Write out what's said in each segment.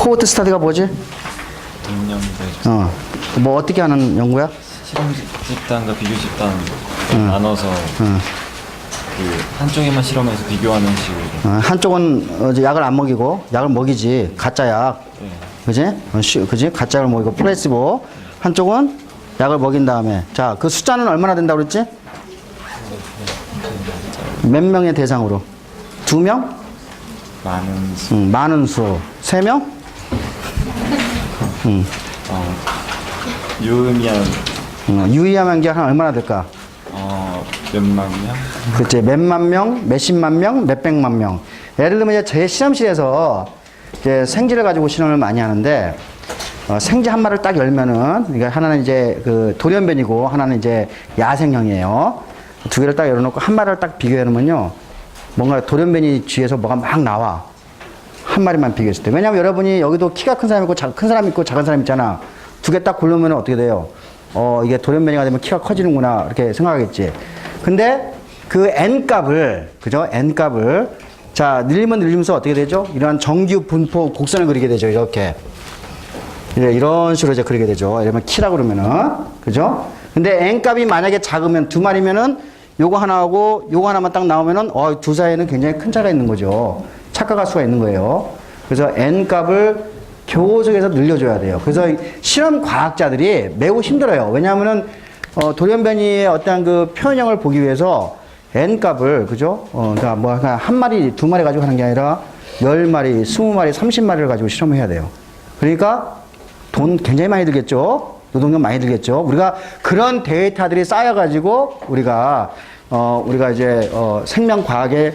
코호트 스터디가 뭐지? 동년배 뭐 어떻게 하는 연구야? 실험 집단과 비교 집단 나눠서 그 한쪽에만 실험해서 비교하는 식으로. 한쪽은 이제 약을 안 먹이고, 약을 먹이지, 가짜 약. 네. 그지? 그지? 가짜 약을 먹이고, 플레이시보. 한쪽은 약을 먹인 다음에. 자, 그 숫자는 얼마나 된다고 그랬지? 몇 명의 대상으로? 2명? 많은 수. 많은 수. 3명? 유의미한 유의하면 게 한 얼마나 될까? 몇만 명? 그치, 몇만 명, 몇십만 명, 몇백만 명. 예를 들면 이제 제 실험실에서 이제 생지를 가지고 실험을 많이 하는데, 생지 한 마리를 딱 열면은, 그러니까 하나는 이제 그 돌연변이고, 하나는 이제 야생형이에요. 두 개를 딱 열어놓고 한 마리를 딱 비교해 놓으면요, 뭔가 돌연변이 뒤에서 뭐가 막 나와. 한 마리만 비교했을 때. 왜냐면 여러분이 여기도 키가 큰 사람 있고, 큰 사람 있고, 작은 사람 있잖아. 두 개 딱 고르면 어떻게 돼요? 이게 돌연변이가 되면 키가 커지는구나, 이렇게 생각하겠지. 근데 그 n값을, 그죠? n값을, 자, 늘리면 늘리면서 어떻게 되죠? 이러한 정규 분포 곡선을 그리게 되죠, 이렇게. 이런 식으로 이제 그리게 되죠. 이러면 키라고 그러면은, 그죠? 근데 n값이 만약에 작으면, 두 마리면은 요거 하나하고 요거 하나만 딱 나오면은, 두 사이에는 굉장히 큰 차가 있는 거죠. 착각할 수가 있는 거예요. 그래서 n값을 교속해서 늘려줘야 돼요. 그래서 실험 과학자들이 매우 힘들어요. 왜냐하면은 돌연변이의 어떤 그 표현형을 보기 위해서 n값을, 그죠? 그러니까 뭐 한 마리, 두 마리 가지고 하는 게 아니라 10마리, 20마리, 30마리를 가지고 실험을 해야 돼요. 그러니까 돈 굉장히 많이 들겠죠? 노동력 많이 들겠죠? 우리가 그런 데이터들이 쌓여가지고 우리가 이제 생명과학의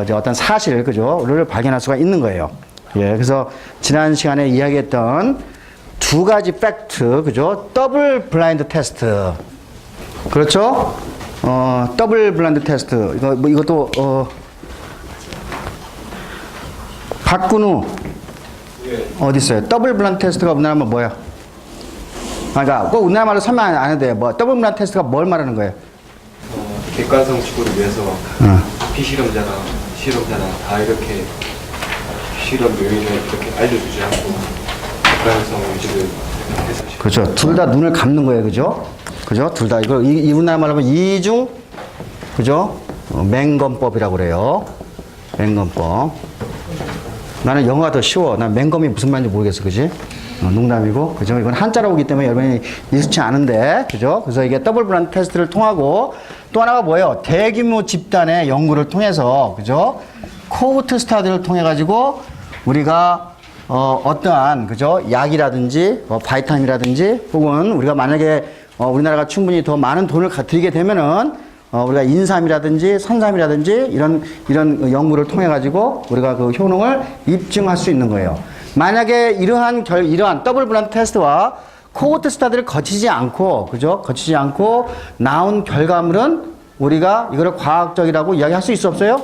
이제 어떤 사실, 그죠?를 발견할 수가 있는 거예요. 예, 그래서 지난 시간에 이야기했던 두 가지 팩트, 그죠? 더블 블라인드 테스트. 그렇죠? 더블 블라인드 테스트. 이것도, 박근우. 어디 있어요? 더블 블라인드 테스트가 우리나라면 뭐야? 그러니까 꼭 우리나라 말로 설명 안 해도 돼요. 뭐, 더블 블라인드 테스트가 뭘 말하는 거예요? 객관성 추구를 위해서 비실험자나 실험자나 다 이렇게 실험 요인을 이렇게 알려주지 않고 객관성 유지를 해서 그렇죠. 둘 다 눈을 감는 거예요. 그죠? 그죠? 둘 다. 이걸, 우리나라 말로 하면 이중, 그죠? 맹검법이라고 그래요. 맹검법. 나는 영어가 더 쉬워. 난 맹검이 무슨 말인지 모르겠어. 그지? 농담이고. 그죠? 이건 한자로 오기 때문에 여러분이 익숙치 않은데. 그죠? 그래서 이게 더블 블라인드 테스트를 통하고 또 하나가 뭐예요? 대규모 집단의 연구를 통해서, 그죠? 코호트 스타디를 통해 가지고 우리가 어떠한, 그죠? 약이라든지 바이타민이라든지 혹은 우리가 만약에 우리나라가 충분히 더 많은 돈을 들이게 되면은 우리가 인삼이라든지 산삼이라든지 이런 연구를 통해 가지고 우리가 그 효능을 입증할 수 있는 거예요. 만약에 이러한 더블 블라인드 테스트와 코호트 스타디를 거치지 않고, 그죠? 거치지 않고 나온 결과물은 우리가 이거를 과학적이라고 이야기할 수 있어 없어요?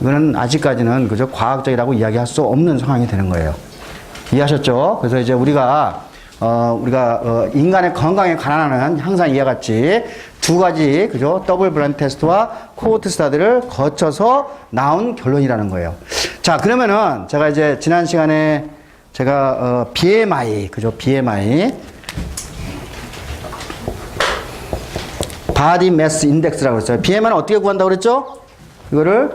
이거는 아직까지는, 그죠? 과학적이라고 이야기할 수 없는 상황이 되는 거예요. 이해하셨죠? 그래서 이제 우리가 인간의 건강에 관한 항상 이와 같이 두 가지, 그죠? 더블 블라인드 테스트와 코호트 스타디를 거쳐서 나온 결론이라는 거예요. 자, 그러면은 제가 이제 지난 시간에 제가 BMI, 그죠? BMI 바디 매스 인덱스라고 했어요. BMI는 어떻게 구한다고 그랬죠? 이거를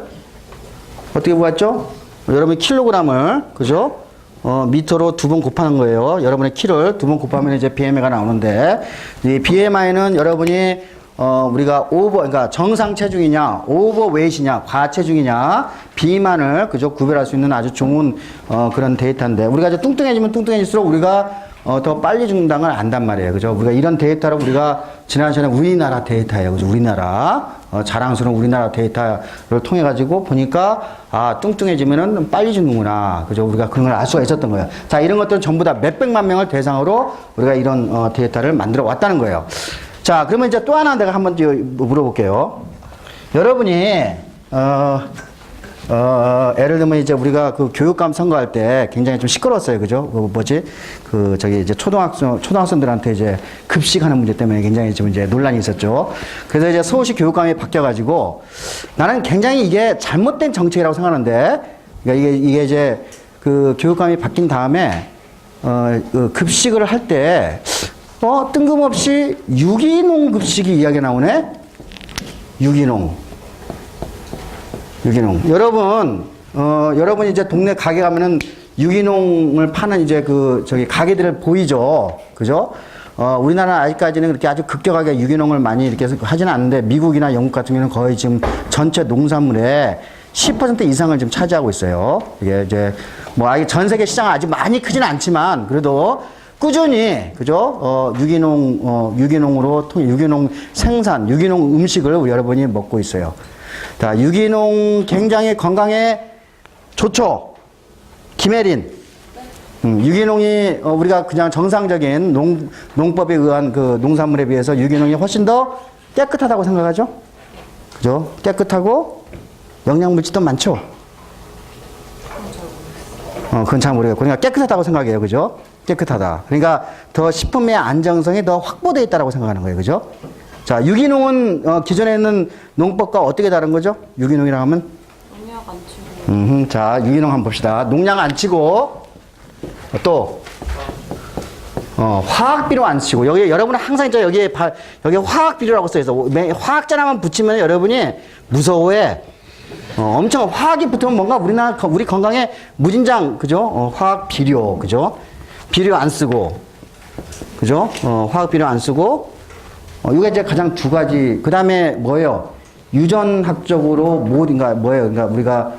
어떻게 구했죠? 여러분이 킬로그램을, 그죠? 미터로 2번 곱하는 거예요. 여러분의 키를 2번 곱하면 이제 BMI가 나오는데, 이 BMI는 여러분이 우리가 그러니까 정상 체중이냐, 오버웨이트냐, 과체중이냐, 비만을, 그죠? 구별할 수 있는 아주 좋은 그런 데이터인데, 우리가 이제 뚱뚱해지면 뚱뚱해질수록 우리가 더 빨리 죽는다는 걸 안단 말이에요. 그죠? 우리가 이런 데이터를 우리가 지난 시간에 우리나라 데이터예요. 그죠? 우리나라. 자랑스러운 우리나라 데이터를 통해 가지고 보니까, 뚱뚱해지면은 빨리 죽는구나. 그죠? 우리가 그런 걸 알 수가 있었던 거예요. 자, 이런 것들은 전부 다 몇백만 명을 대상으로 우리가 이런 데이터를 만들어 왔다는 거예요. 자, 그러면 이제 또 하나 내가 한번 물어볼게요. 여러분이, 예를 들면 이제 우리가 그 교육감 선거할 때 굉장히 좀 시끄러웠어요. 그죠? 이제 초등학생들한테 이제 급식하는 문제 때문에 굉장히 좀 이제 논란이 있었죠. 그래서 이제 서울시 교육감이 바뀌어가지고 나는 굉장히 이게 잘못된 정책이라고 생각하는데, 그러니까 이게 이제 그 교육감이 바뀐 다음에 그 급식을 할 때 뜬금없이 유기농 급식이 이야기가 나오네. 유기농. 여러분 이제 동네 가게 가면은 유기농을 파는 이제 저기 가게들 보이죠, 그죠? 우리나라는 아직까지는 그렇게 아주 급격하게 유기농을 많이 이렇게 하지는 않는데 미국이나 영국 같은 경우는 거의 지금 전체 농산물의 10% 이상을 지금 차지하고 있어요. 이게 이제 뭐 아직 전 세계 시장은 아직 많이 크지는 않지만 그래도 꾸준히 그죠? 유기농으로 유기농 생산, 유기농 음식을 우리 여러분이 먹고 있어요. 자, 유기농 굉장히 건강에 좋죠. 김혜린. 유기농이 우리가 그냥 정상적인 농법에 의한 그 농산물에 비해서 유기농이 훨씬 더 깨끗하다고 생각하죠? 그죠? 깨끗하고 영양물질도 많죠? 그건 잘 모르겠고. 그러니까 깨끗하다고 생각해요. 그죠? 깨끗하다. 그러니까 더 식품의 안정성이 더 확보되어 있다고 생각하는 거예요. 그죠? 자, 유기농은 기존에 있는 농법과 어떻게 다른 거죠? 유기농이라고 하면? 농약 안 치고. 자, 유기농 한번 봅시다. 농약 안 치고, 또, 화학비료 안 치고, 여기, 여러분은 항상 여기에 화학비료라고 써있어. 화학자나만 붙이면 여러분이 무서워해. 엄청 화학이 붙으면 뭔가 우리 건강에 무진장, 그죠? 화학비료, 그죠? 비료 안 쓰고, 그죠? 화학비료 안 쓰고, 이게 이제 가장 두 가지. 그 다음에 뭐예요? 유전학적으로 뭐예요? 그러니까 우리가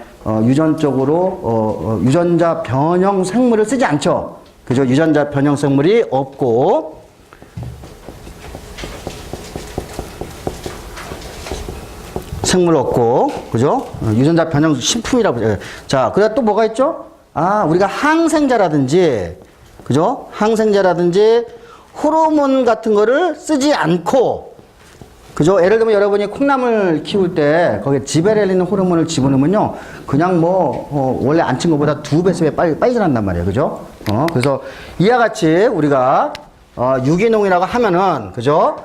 유전적으로 유전자 변형 생물을 쓰지 않죠. 그죠? 유전자 변형 생물이 없고, 그죠? 유전자 변형 식품이라고. 자, 그다음 또 뭐가 있죠? 우리가 항생제라든지, 그죠? 항생제라든지 호르몬 같은 거를 쓰지 않고, 그죠? 예를 들면 여러분이 콩나물 키울 때 거기에 지베렐린 호르몬을 집어넣으면요, 그냥 원래 안 친 것보다 2배, 3배 빨리 자란단 말이에요. 그죠? 그래서 이와 같이 우리가, 유기농이라고 하면은, 그죠?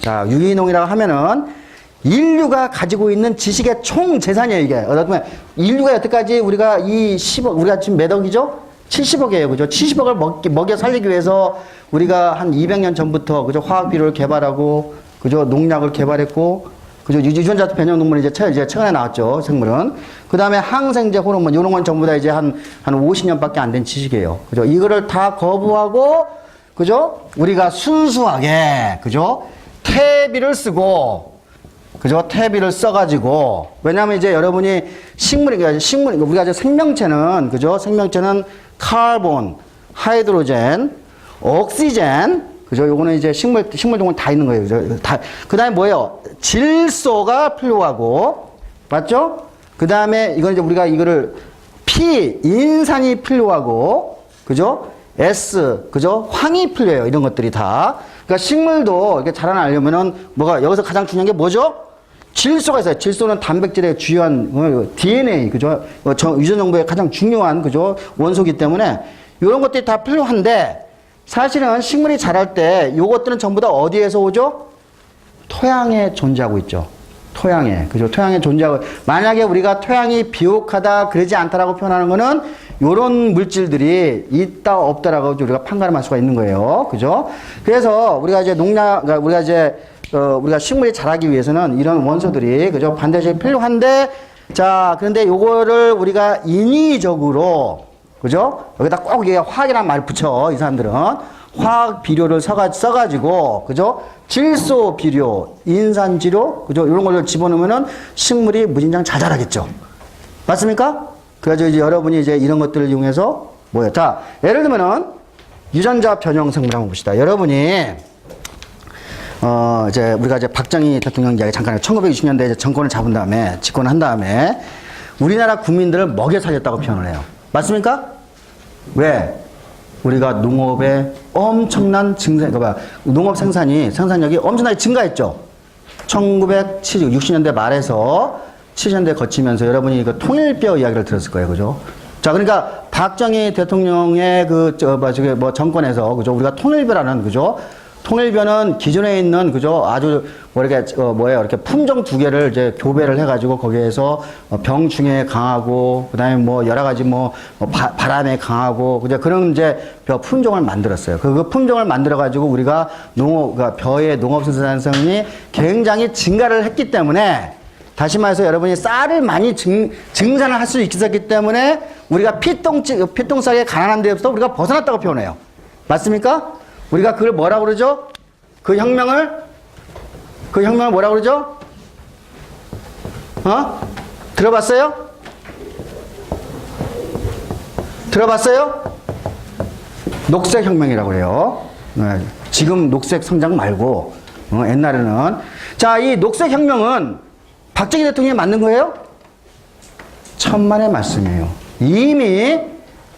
자, 유기농이라고 하면은 인류가 가지고 있는 지식의 총 재산이에요, 이게. 어떻게 보면 인류가 여태까지 우리가 우리가 지금 몇 억이죠? 70억이에요. 그죠? 70억을 먹여 살리기 위해서 우리가 한 200년 전부터, 그죠? 화학비료를 개발하고, 그죠? 농약을 개발했고, 그죠? 유전자 변형 농물이 이제 최근에 나왔죠. 생물은. 그 다음에 항생제, 호르몬, 이런 건 전부 다 이제 한 50년밖에 안 된 지식이에요. 그죠? 이거를 다 거부하고, 그죠? 우리가 순수하게, 그죠? 퇴비를 쓰고, 그죠? 퇴비를 써가지고, 왜냐면 이제 여러분이 우리가 이제 생명체는, 그죠? 생명체는 카본, 하이드로젠, 옥시젠, 그죠? 요거는 이제 식물종은 다 있는 거예요. 그죠? 그 다음에 뭐예요? 질소가 필요하고, 맞죠? 그 다음에 이건 이제 우리가 이거를 인산이 필요하고, 그죠? 그죠? 황이 필요해요. 이런 것들이 다. 그러니까 식물도 이렇게 자라나려면은 여기서 가장 중요한 게 뭐죠? 질소가 있어요. 질소는 단백질의 주요한 DNA, 그죠? 유전 정보의 가장 중요한, 그죠? 원소이기 때문에 이런 것들이 다 필요한데, 사실은 식물이 자랄 때 요것들은 전부 다 어디에서 오죠? 토양에 존재하고 있죠. 토양에. 그죠? 토양에 존재하고, 만약에 우리가 토양이 비옥하다, 그러지 않다라고 표현하는 거는 요런 물질들이 있다, 없다라고 우리가 판가름할 수가 있는 거예요. 그죠? 그래서 우리가 이제 우리가 식물이 자라기 위해서는 이런 원소들이, 그죠? 반드시 필요한데, 자, 그런데 요거를 우리가 인위적으로, 그죠? 여기다 꼭 화학이라는 말을 붙여, 이 사람들은. 화학 비료를 써가지고, 그죠? 질소 비료, 인산 지료, 그죠? 이런 걸 집어넣으면은 식물이 무진장 잘 자라겠죠. 맞습니까? 그래가지고 이제 여러분이 이제 이런 것들을 이용해서 뭐예요? 자, 예를 들면은 유전자 변형 생물 한번 봅시다. 여러분이 이제 우리가 이제 박정희 대통령 이야기 잠깐 1960년대에 이제 정권을 잡은 다음에 집권한 다음에 우리나라 국민들을 먹여 살렸다고 표현을 해요. 맞습니까? 왜? 우리가 농업에 엄청난 농업 생산력이 엄청나게 증가했죠. 1960년대 말에서 70년대 거치면서 여러분이 이거 통일뼈 이야기를 들었을 거예요. 그죠? 자, 그러니까 박정희 대통령의 정권에서, 그죠? 우리가 통일뼈라는, 그죠? 통일교는 기존에 있는 그죠 아주 뭐 이렇게 뭐예요 이렇게 품종 두 개를 이제 교배를 해가지고 거기에서 병충해에 강하고 그다음에 뭐 여러 가지 바람에 강하고 그죠 그런 이제 품종을 만들었어요. 그 품종을 만들어 가지고 우리가 그러니까 벼의 농업 생산성이 굉장히 증가를 했기 때문에 다시 말해서 여러분이 쌀을 많이 증산을 할 수 있었기 때문에 우리가 피똥쌀에 가난한 데에서 우리가 벗어났다고 표현해요. 맞습니까? 우리가 그걸 뭐라고 그러죠? 그 혁명을 뭐라고 그러죠? 들어봤어요? 들어봤어요? 녹색혁명이라고 그래요. 네. 지금 녹색 성장 말고, 옛날에는. 자, 이 녹색혁명은 박정희 대통령이 만든 거예요? 천만의 말씀이에요. 이미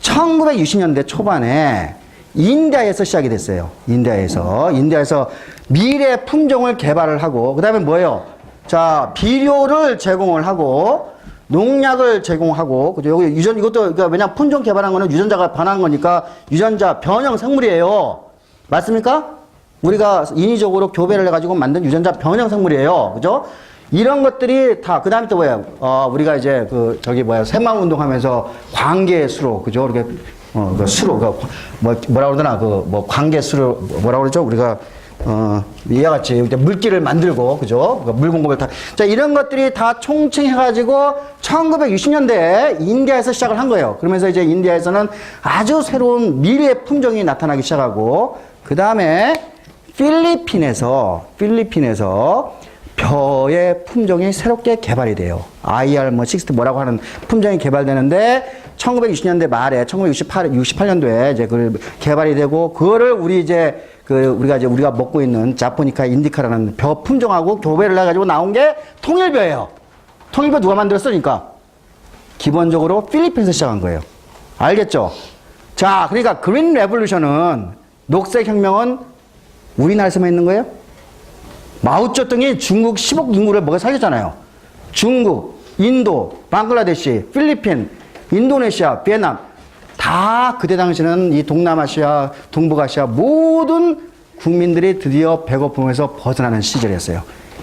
1960년대 초반에 인디아에서 시작이 됐어요. 인디아에서 미래 품종을 개발을 하고, 그 다음에 뭐예요? 자, 비료를 제공을 하고, 농약을 제공하고, 그죠? 여기 이것도, 그러니까 왜냐 품종 개발한 거는 유전자가 변한 거니까 유전자 변형 생물이에요. 맞습니까? 우리가 인위적으로 교배를 해가지고 만든 유전자 변형 생물이에요. 그죠? 이런 것들이 다, 그 다음에 또 뭐예요? 우리가 이제 새마을 운동 하면서 관계 수로, 그죠? 이렇게, 수로, 뭐라 그러더나, 관계 수로, 뭐라 그러죠? 우리가, 이와 같이 물기를 만들고, 그죠? 물 공급을 다. 자, 이런 것들이 다 총칭해가지고 1960년대에 인디아에서 시작을 한 거예요. 그러면서 이제 인디아에서는 아주 새로운 미래의 품종이 나타나기 시작하고, 그 다음에 필리핀에서 벼의 품종이 새롭게 개발이 돼요. IR60 뭐라고 하는 품종이 개발되는데 1960년대 말에 1968년도에 이제 그 개발이 되고 그거를 우리가 먹고 있는 자포니카 인디카라는 벼 품종하고 교배를 해가지고 나온 게 통일벼예요. 통일벼 누가 만들었으니까 기본적으로 필리핀에서 시작한 거예요. 알겠죠? 자, 그러니까 그린 레볼루션은 녹색혁명은 우리나라에서만 있는 거예요? 마오쩌둥이 중국 10억 인구를 먹여 살렸잖아요. 중국, 인도, 방글라데시, 필리핀, 인도네시아, 베트남 다 그때 당시는 이 동남아시아, 동북아시아 모든 국민들이 드디어 배고픔에서 벗어나는 시절이었어요.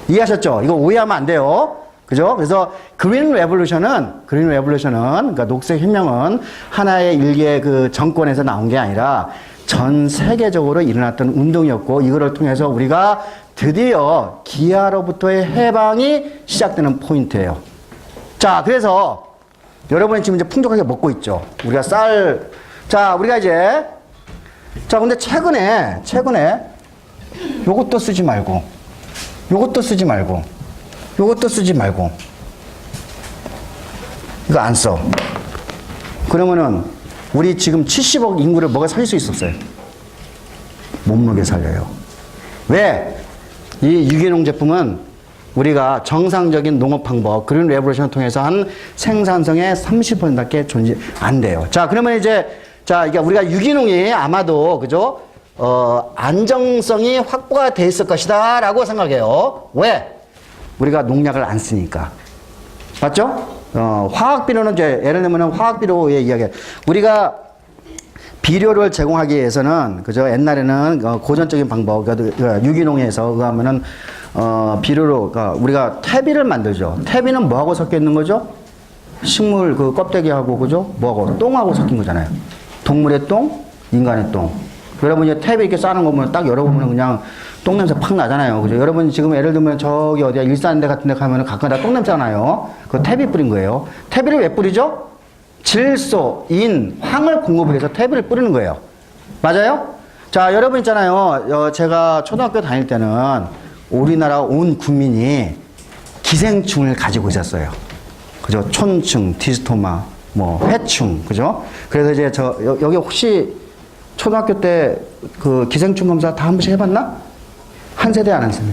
이해하셨죠? 이거 오해하면 안 돼요. 그죠? 그래서 그린 레볼루션은 그러니까 녹색혁명은 하나의 일개의 그 정권에서 나온 게 아니라 전 세계적으로 일어났던 운동이었고 이거를 통해서 우리가 드디어 기아로부터의 해방이 시작되는 포인트예요. 자, 그래서 여러분이 지금 이제 풍족하게 먹고 있죠. 우리가 우리가 이제 근데 최근에 요것도 쓰지 말고 이거 안 써. 그러면은 우리 지금 70억 인구를 먹여 살릴 수 있었어요. 못 먹여 살려요. 왜? 이 유기농 제품은 우리가 정상적인 농업 방법, 그린 레볼루션을 통해서 한 생산성의 30%밖에 존재 안 돼요. 자, 그러면 이제, 이게 우리가 유기농이 아마도, 그죠? 안정성이 확보가 돼 있을 것이다, 라고 생각해요. 왜? 우리가 농약을 안 쓰니까. 맞죠? 화학비료는 이제, 예를 들면 화학비료의 이야기. 우리가 비료를 제공하기 위해서는, 그죠? 옛날에는 고전적인 방법, 유기농에서 의하면은, 비료로, 우리가 퇴비를 만들죠. 퇴비는 뭐하고 섞여 있는 거죠? 식물 그 껍데기하고, 그죠? 뭐하고? 똥하고 섞인 거잖아요. 동물의 똥, 인간의 똥. 여러분 이제 퇴비 이렇게 싸는 거 보면 딱 열어보면 그냥 똥 냄새 팍 나잖아요. 그죠? 여러분 지금 예를 들면 저기 어디야 일산대 같은 데 가면은 가끔 다 똥 냄새 나요. 그거 퇴비 뿌린 거예요. 퇴비를 왜 뿌리죠? 질소, 인, 황을 공급을 해서 퇴비를 뿌리는 거예요. 맞아요? 자, 여러분 있잖아요. 제가 초등학교 다닐 때는 우리나라 온 국민이 기생충을 가지고 있었어요. 그죠? 촌충, 디스토마, 회충, 그죠? 그래서 이제 여기 혹시 초등학교 때 그 기생충 검사 다 한 번씩 해봤나? 한 세대 안 했어요.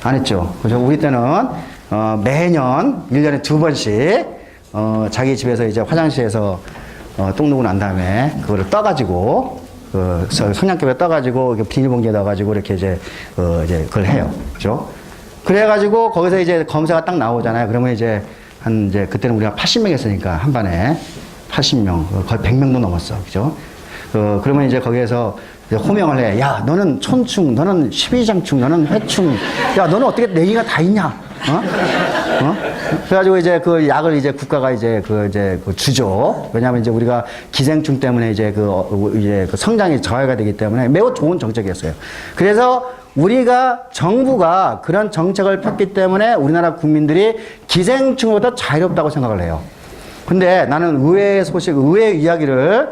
안 했죠. 그죠? 우리 때는, 매년 1년에 2번씩, 자기 집에서 이제 화장실에서, 똥 누고 난 다음에 그거를 떠가지고, 성냥개에 떠가지고, 비닐봉지에 넣어가지고 이렇게 이제 그걸 해요. 그죠? 그래가지고 거기서 이제 검사가 딱 나오잖아요. 그러면 이제 그때는 우리가 80명 했으니까 한 반에 80명, 거의 100명도 넘었어. 그죠? 그러면 이제 거기에서 호명을 해. 야, 너는 촌충, 너는 십이장충, 너는 회충. 야, 너는 어떻게 네개가 다 있냐? 어? 그래가지고 이제 그 약을 이제 국가가 이제 그 주죠. 왜냐하면 이제 우리가 기생충 때문에 이제 그 성장이 저하가 되기 때문에 매우 좋은 정책이었어요. 그래서 우리가 정부가 그런 정책을 폈기 때문에 우리나라 국민들이 기생충보다 자유롭다고 생각을 해요. 근데 나는 의외의 이야기를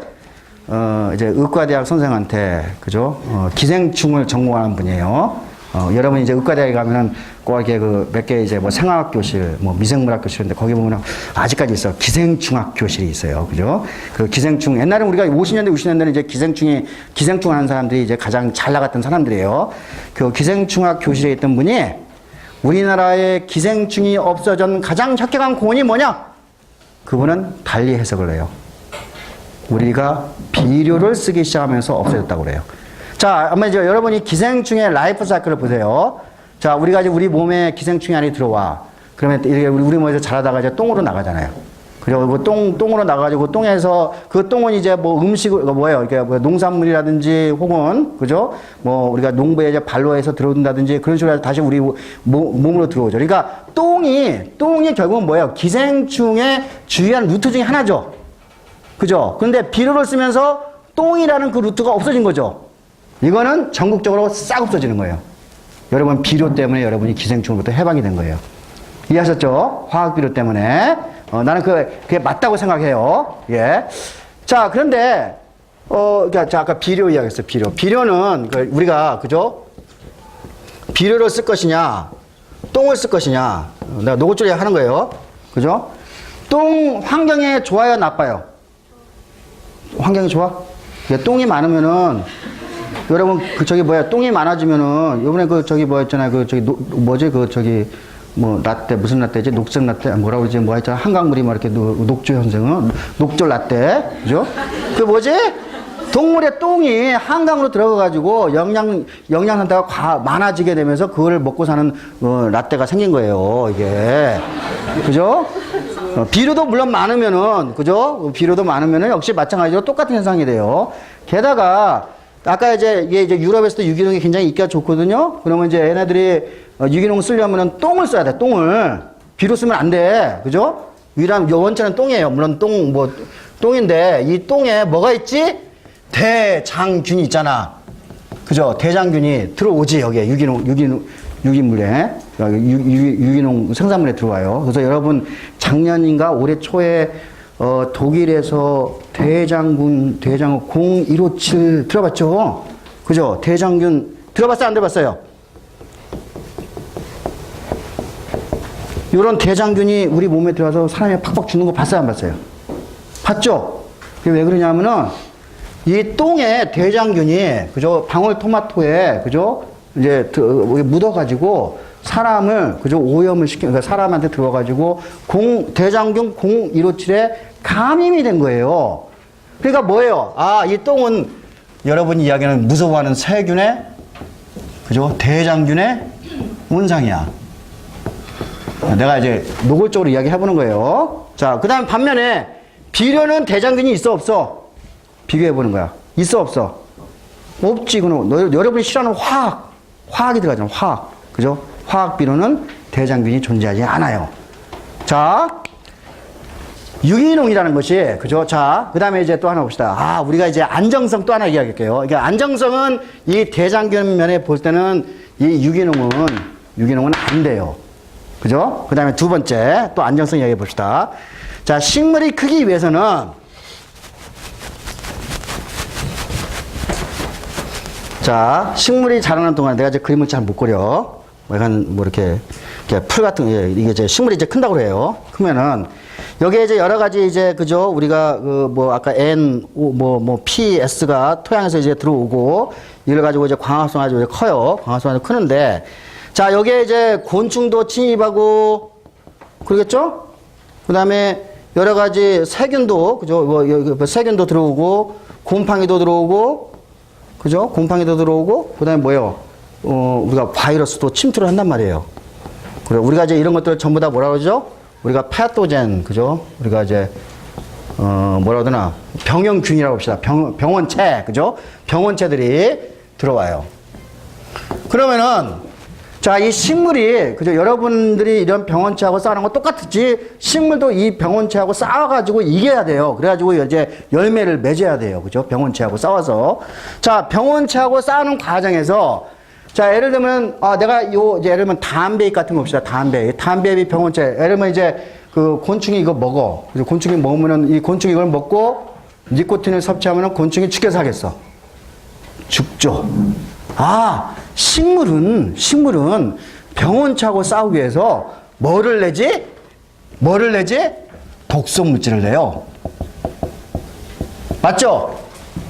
이제 의과대학 선생한테 그죠? 기생충을 전공하는 분이에요. 여러분 이제 의과대학에 가면은 꼭 이렇게 그 몇 개 이제 뭐 생화학 교실, 뭐 미생물학 교실인데 거기 보면은 아직까지 있어. 기생충학 교실이 있어요. 그죠? 그 기생충, 옛날에 우리가 50년대, 60년대는 이제 기생충 하는 사람들이 이제 가장 잘 나갔던 사람들이에요. 그 기생충학 교실에 있던 분이 우리나라의 기생충이 없어진 가장 혁혁한 공헌이 뭐냐? 그분은 달리 해석을 해요. 우리가 비료를 쓰기 시작하면서 없어졌다고 그래요. 자, 한번 이제 여러분이 기생충의 라이프 사이클을 보세요. 자, 우리가 이제 우리 몸에 기생충이 안에 들어와. 그러면 이렇게 우리 몸에서 자라다가 이제 똥으로 나가잖아요. 그리고 그 똥으로 나가지고 똥에서 그 똥은 이제 뭐 음식을, 뭐예요? 이게 뭐 농산물이라든지 혹은, 그죠? 뭐 우리가 농부에 이제 발로 해서 들어온다든지 그런 식으로 해서 다시 우리 몸으로 들어오죠. 그러니까 똥이 결국은 뭐예요? 기생충의 주요한 루트 중에 하나죠. 그죠? 그런데 비료를 쓰면서 똥이라는 그 루트가 없어진 거죠. 이거는 전국적으로 싹 없어지는 거예요. 여러분 비료 때문에 여러분이 기생충으로부터 해방이 된 거예요. 이해하셨죠? 화학 비료 때문에. 나는 그게 맞다고 생각해요. 예. 자, 그런데, 자, 아까 비료 이야기했어요. 비료는 우리가, 그죠? 비료를 쓸 것이냐, 똥을 쓸 것이냐. 내가 노골적으로 하는 거예요. 그죠? 똥 환경에 좋아요, 나빠요? 환경이 좋아? 똥이 많으면은, 여러분, 똥이 많아지면은, 요번에 있잖아요. 라떼, 무슨 라떼지? 녹색 라떼? 뭐라고 그러지? 뭐 했잖아. 한강물이 막 이렇게 녹조 현상은? 녹조 라떼. 그죠? 그 뭐지? 동물의 똥이 한강으로 들어가가지고 영양산타가 많아지게 되면서 그거를 먹고 사는 라떼가 생긴 거예요. 이게. 그죠? 비료도 물론 많으면은, 그죠? 비료도 많으면은 역시 마찬가지로 똑같은 현상이 돼요. 게다가, 아까 이제 유럽에서도 유기농이 굉장히 인기가 좋거든요. 그러면 이제 얘네들이 유기농 쓰려면은 똥을 써야 돼. 똥을 비료 쓰면 안 돼. 그죠? 유일한 원천은 똥이에요. 물론 똥인데 이 똥에 뭐가 있지? 대장균이 있잖아. 그죠? 대장균이 들어오지 여기에 유기물에 유기농 생산물에 들어와요. 그래서 여러분 작년인가 올해 초에 독일에서 대장균 0157 들어봤죠? 그죠? 대장균 들어봤어요? 안 들어봤어요? 이런 대장균이 우리 몸에 들어와서 사람이 팍팍 죽는 거 봤어요? 안 봤어요? 봤죠? 그게 왜 그러냐면은 이 똥에 대장균이, 그죠? 방울토마토에, 그죠? 이제 묻어가지고 사람을, 그죠? 오염을 그러니까 사람한테 들어가가지고 대장균 0157에 감염이 된 거예요. 그러니까 뭐예요? 아, 이 똥은 여러분이 이야기하는 무서워하는 세균의, 그죠? 대장균의 온상이야. 내가 이제 노골적으로 이야기 해보는 거예요. 자, 그 다음 반면에 비료는 대장균이 있어, 없어? 비교해보는 거야. 있어, 없어? 없지. 여러분이 싫어하는 화학이 들어가잖아. 화학. 그죠? 화학 비료는 대장균이 존재하지 않아요. 자, 유기농이라는 것이, 그죠? 자, 그 다음에 이제 또 하나 봅시다. 아, 우리가 이제 안정성 또 하나 이야기할게요. 그러니까 안정성은 이 대장균 면에 볼 때는 이 유기농은 안 돼요. 그죠? 그 다음에 두 번째, 또 안정성 이야기해 봅시다. 자, 식물이 크기 위해서는, 자, 식물이 자라는 동안 내가 이제 그림을 잘 못 그려. 약간 뭐 이렇게 풀 같은, 이게 이제 식물이 이제 큰다고 그래요. 크면은, 여기에 이제 여러 가지 이제, 그죠? 우리가 아까 N, P, S가 토양에서 이제 들어오고, 이걸 가지고 이제 광합성 아주 커요. 광합성 아주 크는데, 자, 여기에 이제 곤충도 침입하고, 그러겠죠? 그 다음에 여러 가지 세균도, 그죠? 세균도 들어오고, 곰팡이도 들어오고, 그죠? 곰팡이도 들어오고, 그 다음에 뭐예요? 우리가 바이러스도 침투를 한단 말이에요. 그래, 우리가 이제 이런 것들을 전부 다 뭐라 그러죠? 우리가 패토젠, 그죠? 우리가 이제, 뭐라고 하나, 병형균이라고 합시다. 병원체, 그죠? 병원체들이 들어와요. 그러면은, 자, 이 식물이, 그죠? 여러분들이 이런 병원체하고 싸우는 거 똑같지? 식물도 이 병원체하고 싸워가지고 이겨야 돼요. 그래가지고 이제 열매를 맺어야 돼요. 그죠? 병원체하고 싸워서. 자, 병원체하고 싸우는 과정에서, 자, 예를 들면, 내가 이제 예를 들면 담배잎 같은 거 봅시다. 담배잎이 병원체. 예를 들면 이제 그 곤충이 이거 먹어. 그래서 곤충이 먹으면은 이 곤충이 이걸 먹고 니코틴을 섭취하면은 곤충이 죽게 살겠어. 죽죠. 식물은 병원체하고 싸우기 위해서 뭐를 내지? 독성 물질을 내요. 맞죠?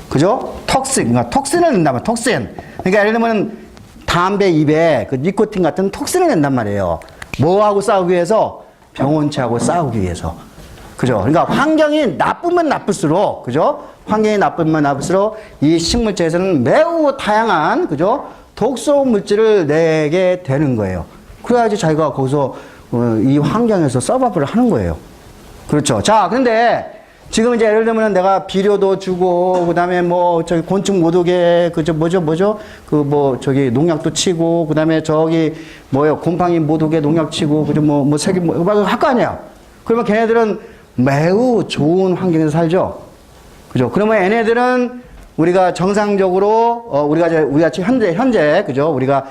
그죠? 그러니까 톡신을 낸다면 톡신. 그러니까 예를 들면 담배 잎에 그 니코틴 같은 톡신을 낸단 말이에요. 뭐하고 싸우기 위해서? 병원체하고 싸우기 위해서. 그죠? 그러니까 환경이 나쁘면 나쁠수록, 그죠? 환경이 나쁘면 나쁠수록 이 식물체에서는 매우 다양한, 그죠? 독성 물질을 내게 되는 거예요. 그래야지 자기가 거기서 이 환경에서 서바이벌을 하는 거예요. 그렇죠. 자, 근데 지금 이제 예를 들면 내가 비료도 주고, 그 다음에 뭐, 저기 곤충 못 오게, 농약도 치고, 그 다음에 곰팡이 못 오게 농약 치고, 할 거 아니야. 그러면 걔네들은 매우 좋은 환경에서 살죠. 그죠? 그러면 얘네들은 우리가 정상적으로, 우리가 지금 현재, 그죠? 우리가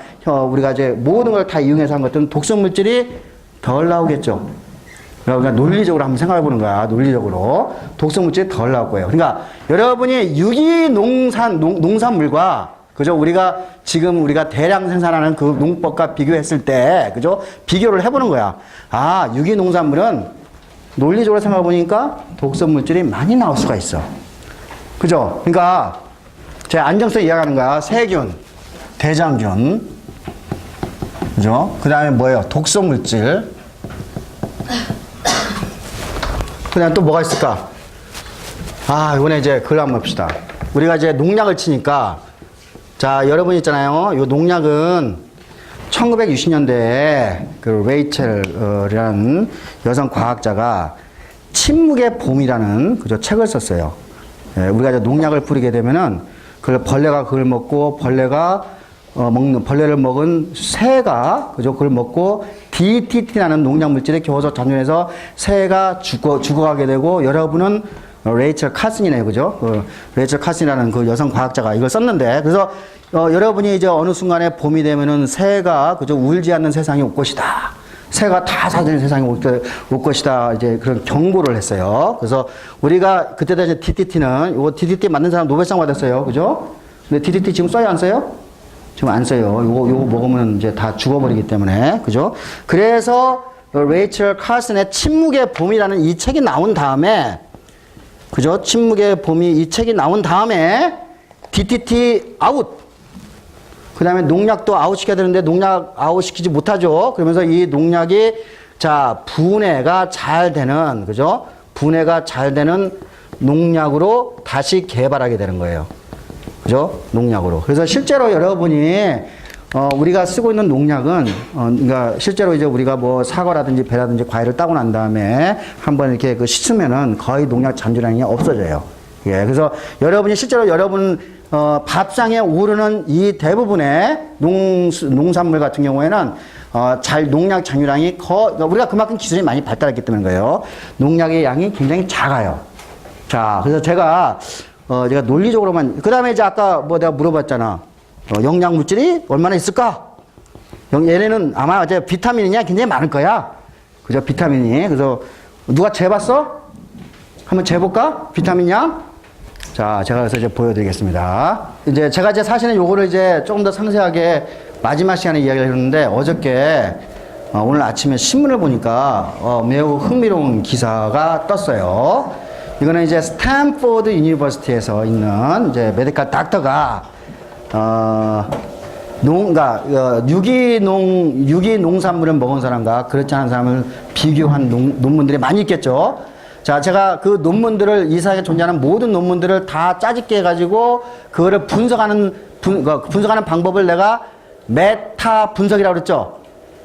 이제 모든 걸 다 이용해서 한 것들은 독성 물질이 덜 나오겠죠. 그러니까 논리적으로 한번 생각해 보는 거야. 논리적으로. 독성 물질이 덜 나올 거예요. 그러니까 여러분이 농산물과, 그죠? 우리가 대량 생산하는 그 농법과 비교했을 때, 그죠? 비교를 해보는 거야. 유기농산물은 논리적으로 생각해 보니까 독성 물질이 많이 나올 수가 있어. 그죠? 그러니까 제가 안정성 이야기하는 거야. 세균, 대장균, 그죠? 그 다음에 뭐예요? 독성 물질. 그 다음에 또 뭐가 있을까? 이번에 이제 그걸 한번 봅시다. 우리가 이제 농약을 치니까, 자, 여러분 있잖아요. 요 농약은 1960년대에 그 레이첼이라는 여성 과학자가 침묵의 봄이라는, 그죠? 책을 썼어요. 예, 우리가 이제 농약을 뿌리게 되면은 벌레가 그걸 먹고, 벌레를 먹은 새가, 그죠? 그걸 먹고 DDT라는 농약 물질에 겨워서 전염해서 새가 죽어가게 되고, 여러분은 레이첼 카슨이네요. 그죠? 레이첼 카슨이라는 그 여성 과학자가 이걸 썼는데, 그래서 여러분이 이제 어느 순간에 봄이 되면은 새가, 그죠? 울지 않는 세상이 올 것이다. 새가 다 사는 세상이 올 것이다. 이제 그런 경고를 했어요. 그래서 우리가 그때다 이제 DDT는, 요거 DDT 만든 사람 노벨상 받았어요. 그죠? 근데 DDT 지금 써요? 안 써요? 지금 안 써요. 요거 먹으면 이제 다 죽어버리기 때문에. 그죠? 그래서 레이첼 카슨의 침묵의 봄이라는 이 책이 나온 다음에, 그죠? 침묵의 봄이 이 책이 나온 다음에 DDT 아웃. 그 다음에 농약도 아웃시켜야 되는데 농약 아웃시키지 못하죠. 그러면서 이 농약이, 자, 분해가 잘 되는, 그죠? 분해가 잘 되는 농약으로 다시 개발하게 되는 거예요. 그죠? 농약으로. 그래서 실제로 여러분이, 우리가 쓰고 있는 농약은, 그러니까 실제로 이제 우리가 뭐 사과라든지 배라든지 과일을 따고 난 다음에 한번 이렇게 씻으면은 거의 농약 잔류량이 없어져요. 예. 그래서 여러분이 실제로 밥상에 오르는 이 대부분의 농산물 같은 경우에는, 농약 잔류량이 우리가 그만큼 기술이 많이 발달했기 때문인 거예요. 농약의 양이 굉장히 작아요. 자, 그래서 제가 논리적으로만, 그 다음에 이제 아까 내가 물어봤잖아. 영양 물질이 얼마나 있을까? 얘네는 아마 이제 비타민이 굉장히 많을 거야. 그죠? 비타민이. 그래서 누가 재봤어? 한번 재볼까? 비타민 양? 자, 제가 그래서 이제 보여드리겠습니다. 이제 제가 사실은 요거를 이제 조금 더 상세하게 마지막 시간에 이야기를 했는데, 어저께, 오늘 아침에 신문을 보니까, 매우 흥미로운 기사가 떴어요. 이거는 이제 스탠포드 유니버시티에서 있는 이제 메디컬 닥터가, 유기농산물을 먹은 사람과 그렇지 않은 사람을 비교한 논문들이 많이 있겠죠. 자, 제가 그 논문들을, 이 세상에 존재하는 모든 논문들을 다 짜집게 해가지고, 그거를 분석하는 방법을 내가 메타 분석이라고 그랬죠.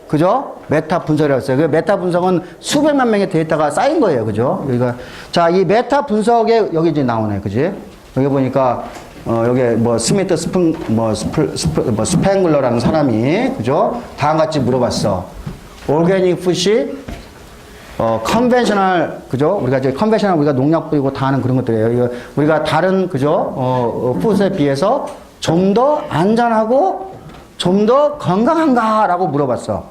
그죠? 메타 분석이라고 했어요. 그 메타 분석은 수백만 명의 데이터가 쌓인 거예요. 그죠? 여기가. 자, 이 메타 분석에 여기 이제 나오네. 그지? 여기 보니까, 여기 뭐 스미트 스팽글러라는 사람이, 그죠? 다음 같이 물어봤어. 오르게닉 푸시, 컨벤셔널, 그죠? 우리가 이제 컨벤셔널 우리가 농약 뿌리고 다 하는 그런 것들이에요. 이거 우리가 다른, 그죠? 푸드에 비해서 좀 더 안전하고 좀 더 건강한가라고 물어봤어.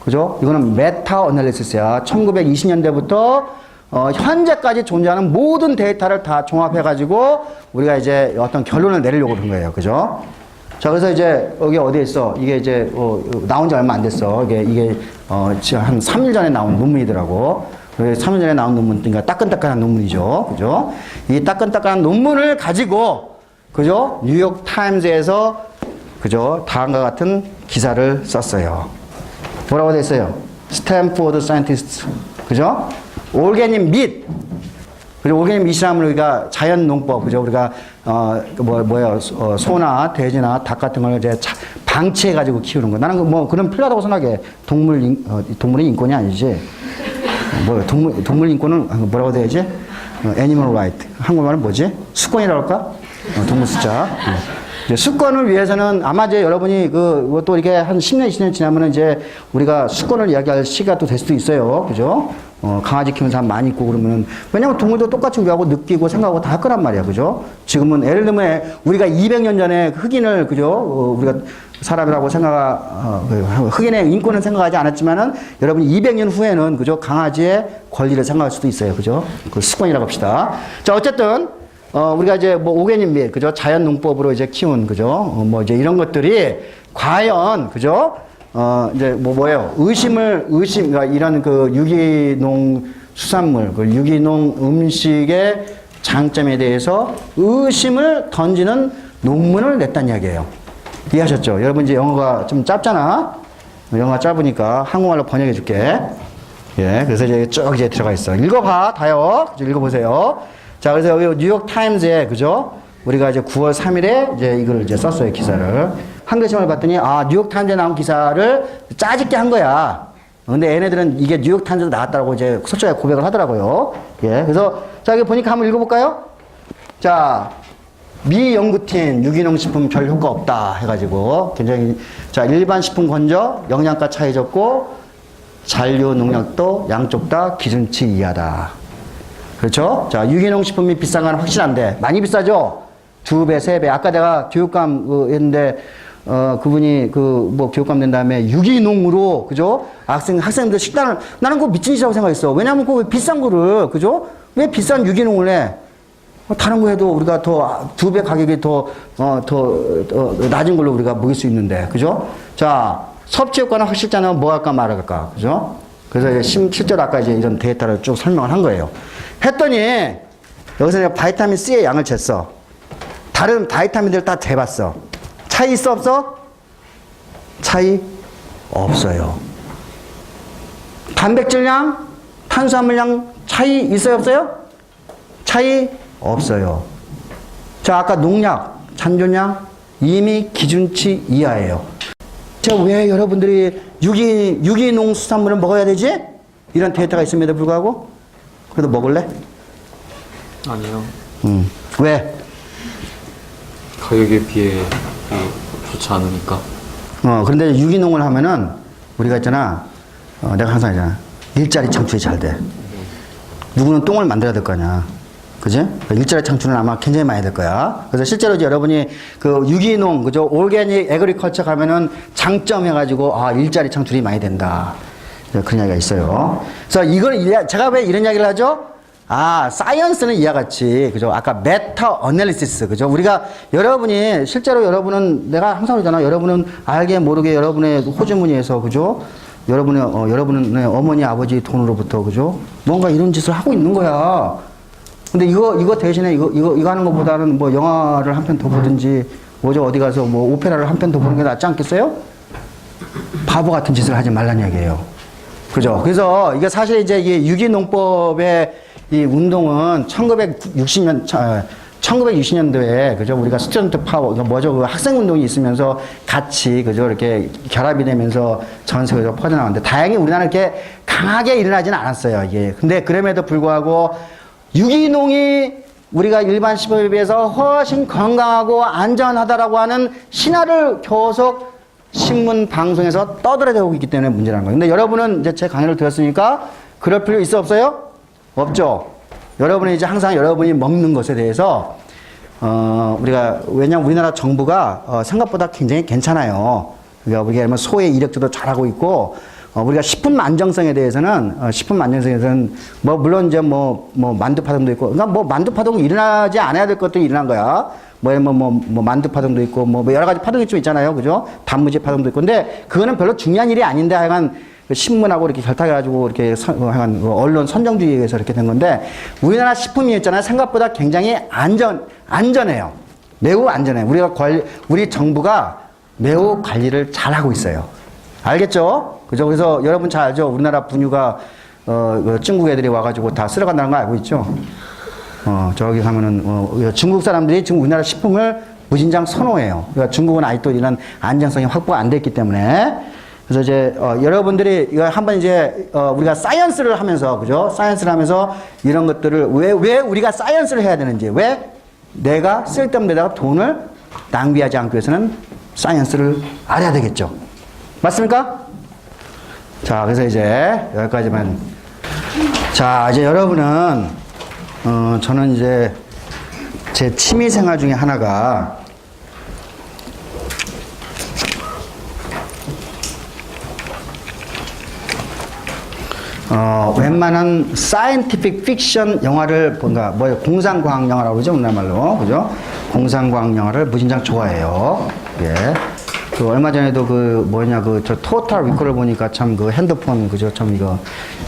그죠? 이거는 메타 어널리시스야. 1920년대부터 현재까지 존재하는 모든 데이터를 다 종합해가지고 우리가 이제 어떤 결론을 내리려고 그런 거예요. 그죠? 자, 그래서 이제 여기 어디에 있어? 이게 이제 나온 지 얼마 안 됐어. 이게 지금 한 3일 전에 나온 논문이더라고. 3일 전에 나온 논문, 그러니까 따끈따끈한 논문이죠. 그죠? 이 따끈따끈한 논문을 가지고, 그죠? 뉴욕 타임즈에서, 그죠? 다음과 같은 기사를 썼어요. 뭐라고 돼 있어요? 스탠포드 사이언티스트, 그죠? 올게닉 밋. 그리고 올게닉 밋이라면 우리가 자연 농법, 그죠? 우리가 소나 돼지나 닭 같은 걸 이제 방치해 가지고 키우는 거. 나는 뭐 그런 필요하다고 생각해. 동물의 인권이 아니지. 동물 인권은 뭐라고 돼야지? 애니멀 라이트. 한국말은 뭐지? 수권이라고 할까? 동물 숫자. 이제 수권을 위해서는 아마 이제 여러분이 또 이게 한 10년, 20년 지나면은 이제 우리가 수권을 이야기할 시기가 또 될 수도 있어요. 그죠? 강아지 키우는 사람 많이 있고 그러면은, 왜냐면 동물도 똑같이 우리하고 느끼고 생각하고 다 할 거란 말이야. 그죠? 지금은 예를 들면 우리가 200년 전에 흑인을, 그죠? 우리가 사람이라고 흑인의 인권은 생각하지 않았지만은 여러분이 200년 후에는, 그죠? 강아지의 권리를 생각할 수도 있어요. 그죠? 그 수권이라고 합시다. 자, 어쨌든, 우리가 이제 뭐 오게닉 밋, 그죠? 자연 농법으로 이제 키운, 그죠? 뭐 이제 이런 것들이 과연, 그죠? 이제 뭐예요? 그러니까 이런 그 유기농 수산물, 그 유기농 음식의 장점에 대해서 의심을 던지는 논문을 냈단 이야기예요. 이해하셨죠? 여러분 이제 영어가 좀 짧잖아? 영어가 짧으니까 한국말로 번역해 줄게. 예, 그래서 이제 쭉 이제 들어가 있어. 읽어봐, 다요. 읽어보세요. 자, 그래서 여기 뉴욕 타임즈에, 그죠? 우리가 이제 9월 3일에 이제 이걸 이제 썼어요, 기사를. 한글침을 봤더니, 뉴욕 타임즈에 나온 기사를 짜집게 한 거야. 근데 얘네들은 이게 뉴욕 타임즈에 나왔다고 이제 솔직하게 고백을 하더라고요. 예. 그래서, 자, 여기 보니까 한번 읽어볼까요? 자, 미 연구팀 유기농 식품 별 효과 없다 해가지고 굉장히, 자, 일반 식품 건조, 영양가 차이 적고, 잔류 농약도 양쪽 다 기준치 이하다. 그렇죠? 자, 유기농 식품이 비싼 건 확실한데, 많이 비싸죠? 2배, 3배. 아까 내가 교육감 했는데, 그분이 교육감 된 다음에 유기농으로, 그죠? 학생들 식단을, 나는 그거 미친 짓이라고 생각했어. 왜냐면 그 비싼 거를, 그죠? 왜 비싼 유기농을 해? 다른 거 해도 우리가 더, 2배 가격이 더 낮은 걸로 우리가 먹일 수 있는데, 그죠? 자, 섭취 효과는 확실자는 뭐 할까 말할까, 그죠? 그래서 실제로 아까 이제 이런 데이터를 쭉 설명을 한 거예요. 했더니, 여기서 내가 바이타민 C의 양을 쟀어. 다른 바이타민들 다 재봤어. 차이 있어, 없어? 차이 없어요. 단백질량, 탄수화물량 차이 있어요, 없어요? 차이 없어요. 자, 아까 농약, 잔존량 이미 기준치 이하예요. 자, 왜 여러분들이 유기농 수산물을 먹어야 되지? 이런 데이터가 있음에도 불구하고? 그래도 먹을래? 아니요. 왜? 가격에 비해 좋지 않으니까. 그런데 유기농을 하면은 우리가 있잖아. 내가 항상 하잖아. 일자리 창출이 잘 돼. 누구는 똥을 만들어야 될 거 아니야. 그지? 그러니까 일자리 창출은 아마 굉장히 많이 될 거야. 그래서 실제로 이제 여러분이 그 유기농, 그죠? 올게닉 에그리컬처 가면은 장점 해가지고, 일자리 창출이 많이 된다. 그런 이야기가 있어요. 그래서 이걸, 제가 왜 이런 이야기를 하죠? 사이언스는 이와 같이, 그죠? 아까 메타 어널리시스, 그죠? 우리가, 여러분이, 실제로 여러분은, 내가 항상 그러잖아. 여러분은 알게 모르게 여러분의 호주머니에서, 그죠? 여러분의 어머니, 아버지 돈으로부터, 그죠? 뭔가 이런 짓을 하고 있는 거야. 근데 이거 대신에 이거 하는 것보다는 뭐 영화를 한 편 더 보든지, 어디 가서 뭐 오페라를 한 편 더 보는 게 낫지 않겠어요? 바보 같은 짓을 하지 말란 얘기예요. 그죠? 그래서 이게 사실 이제 이 유기농법의 이 운동은 1960년, 1960년도에 그죠 우리가 스튜던트 파워 그러니까 뭐죠 그 학생 운동이 있으면서 같이 그죠 이렇게 결합이 되면서 전 세계적으로 퍼져나왔는데 다행히 우리나라는 이렇게 강하게 일어나지는 않았어요 이게. 근데 그럼에도 불구하고 유기농이 우리가 일반 식품에 비해서 훨씬 건강하고 안전하다라고 하는 신화를 계속 신문 방송에서 떠들어대고 있기 때문에 문제라는 거예요. 근데 여러분은 이제 제 강의를 들었으니까 그럴 필요 있어 없어요? 없죠. 여러분이 이제 항상 여러분이 먹는 것에 대해서 우리가 왜냐면 우리나라 정부가 생각보다 굉장히 괜찮아요. 그러니까 우리가 소의 이력조도 잘하고 있고 우리가 식품 안정성에 대해서는 뭐 물론 이제 뭐 만두 파동도 있고 그러니까 뭐 만두 파동이 일어나지 않아야 될 것들이 일어난 거야. 뭐 만두 파동도 있고 뭐 여러 가지 파동이 좀 있잖아요. 그죠? 단무지 파동도 있고. 근데 그거는 별로 중요한 일이 아닌데 하여간 신문하고 이렇게 결탁해가지고 이렇게 하여간 언론 선정주의에 의해서 이렇게 된 건데 우리나라 식품이 있잖아요. 생각보다 굉장히 안전해요. 매우 안전해요. 우리 정부가 매우 관리를 잘하고 있어요. 알겠죠? 그죠? 그래서 여러분 잘 알죠? 우리나라 분유가 중국 애들이 와가지고 다 쓸어간다는 거 알고 있죠? 저기 가면은 중국 사람들이 지금 우리나라 식품을 무진장 선호해요. 그러니까 중국은 아직도 이런 안정성이 확보가 안 됐기 때문에. 그래서 이제 여러분들이 이거 한번 이제 우리가 사이언스를 하면서 그죠? 사이언스를 하면서 이런 것들을 왜 우리가 사이언스를 해야 되는지 왜 내가 쓸데없는 데다가 돈을 낭비하지 않기 위해서는 사이언스를 알아야 되겠죠. 맞습니까? 자, 그래서 이제 여기까지만. 자, 이제 여러분은 저는 이제 제 취미 생활 중에 하나가 웬만한 사이언티픽 픽션 영화를 뭔가 공상과학 영화라고 그러죠 우리나라 말로 그죠? 공상과학 영화를 무진장 좋아해요. 예. 그 얼마 전에도 저 토탈 리콜을 보니까 참 그 핸드폰 그죠? 참 이거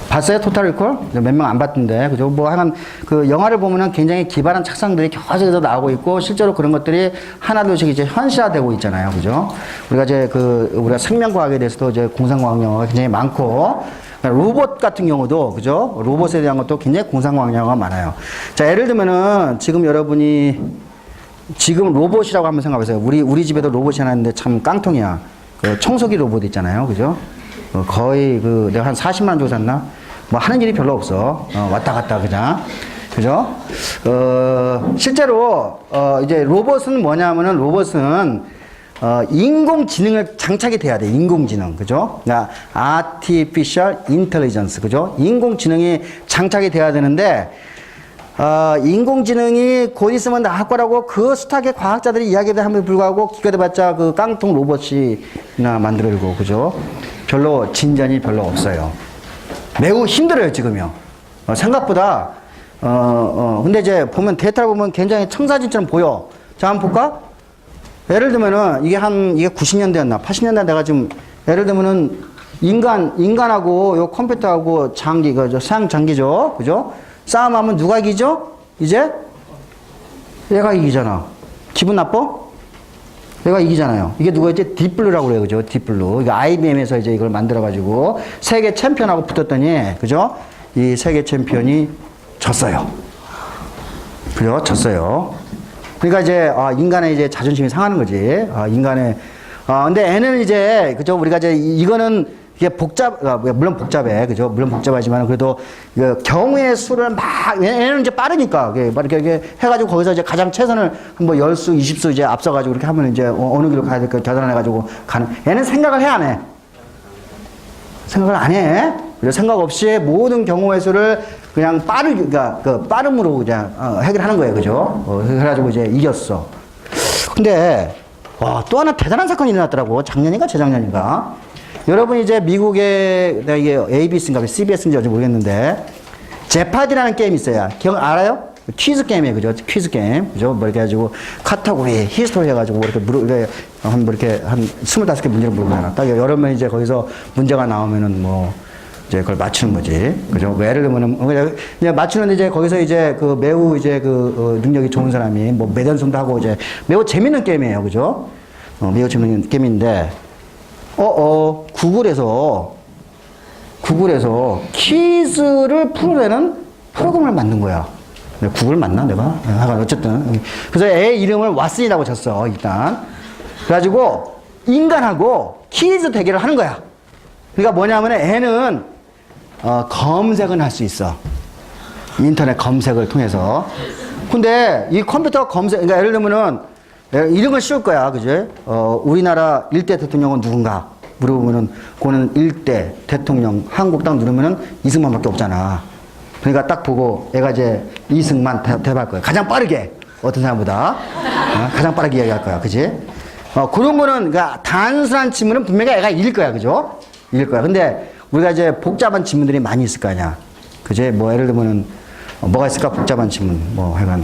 봤어요? 토탈 리콜? 몇 명 안 봤던데 그죠? 뭐 하여간 그 영화를 보면은 굉장히 기발한 착상들이 계속해서 나오고 있고 실제로 그런 것들이 하나둘씩 이제 현실화되고 있잖아요. 그죠? 우리가 이제 우리가 생명과학에 대해서도 이제 공상과학 영화가 굉장히 많고 로봇 같은 경우도 그죠? 로봇에 대한 것도 굉장히 공상과학 영화가 많아요. 자, 예를 들면은 지금 여러분이 지금 로봇이라고 한번 생각해보세요. 우리 집에도 로봇이 하나 있는데 참 깡통이야. 그 청소기 로봇 있잖아요. 그죠? 거의 내가 한 40만 원 주고 샀나? 뭐 하는 일이 별로 없어. 왔다 갔다 그냥. 그죠? 실제로 이제 로봇은 뭐냐면은 로봇은 인공지능을 장착이 돼야 돼. 인공지능. 그죠? 그러니까 artificial intelligence. 그죠? 인공지능이 장착이 돼야 되는데 인공지능이 곧 있으면 나올 거라고 그 수탁의 과학자들이 이야기함에도 불구하고 기껏해봤자 그 깡통 로봇이나 만들고 그죠? 별로 진전이 별로 없어요. 매우 힘들어요 지금요. 생각보다 근데 이제 보면 데이터를 보면 굉장히 청사진처럼 보여. 자 한번 볼까? 예를 들면은 이게 90년대였나 80년대 내가 지금 예를 들면은 인간하고 요 컴퓨터하고 장기 서양 장기죠. 그죠? 싸움하면 누가 이기죠? 이제 얘가 이기잖아. 기분 나빠? 얘가 이기잖아요. 이게 누구였지? 딥블루라고 그래요. 그죠? 딥블루. 이거 IBM에서 이제 이걸 만들어가지고 세계 챔피언하고 붙었더니, 그죠? 이 세계 챔피언이 졌어요. 그죠? 졌어요. 그러니까 이제, 인간의 이제 자존심이 상하는 거지. 근데 애는 이제, 그죠? 우리가 이제 이거는 이게 물론 복잡해. 그죠? 물론 복잡하지만 그래도 경우의 수를 얘는 이제 빠르니까. 이렇게 해가지고 거기서 이제 가장 최선을 뭐 10수, 20수 이제 앞서가지고 이렇게 하면 이제 어느 길로 가야 될까 계산해가지고 가는. 얘는 생각을 해, 안 해? 생각을 안 해. 그래서 생각 없이 모든 경우의 수를 그냥 빠름으로 그냥 해결하는 거예요. 그죠? 해가지고 이제 이겼어. 근데, 또 하나 대단한 사건이 일어났더라고. 작년인가 재작년인가. 여러분 이제 미국의 내가 이게 ABC인가 CBS인지 어디 모르겠는데 제파디라는 게임이 있어요. 알아요? 퀴즈 게임이에요. 그죠? 퀴즈 게임. 그죠? 뭐 이렇게 해가지고 카테고리, 히스토리 해가지고 뭐 이렇게 한 25개 문제를 물어보잖아. 딱 여러 명 이제 거기서 문제가 나오면은 뭐 이제 그걸 맞추는 거지. 그죠? 뭐 예를 들면은 그냥 맞추는데 이제 거기서 이제 매우 이제 능력이 좋은 사람이 뭐 매단승도 하고 이제 매우 재밌는 게임이에요. 그죠? 매우 재밌는 게임인데 구글에서 퀴즈를 풀어내는 프로그램을 만든 거야. 구글 맞나 내가? 하여간 어쨌든 그래서 애 이름을 왓슨이라고 졌어 일단. 그래가지고 인간하고 퀴즈 대결을 하는 거야. 그러니까 뭐냐면 애는 검색은 할 수 있어. 인터넷 검색을 통해서. 근데 이 컴퓨터 검색, 그러니까 예를 들면은 이런 건 쉬울 거야, 그지? 우리나라 일대 대통령은 누군가 물어보면은 그거는 일대 대통령 한국당 누르면은 이승만밖에 없잖아. 그러니까 딱 보고 애가 이제 이승만 대답할 거야. 가장 빠르게 어떤 사람보다 가장 빠르게 이야기할 거야, 그지? 그런 거는 그러니까 단순한 질문은 분명히 애가 이길 거야, 그죠? 이길 거야. 근데 우리가 이제 복잡한 질문들이 많이 있을 거 아니야, 그지? 뭐 예를 들면은 뭐가 있을까? 복잡한 질문, 뭐 하여간.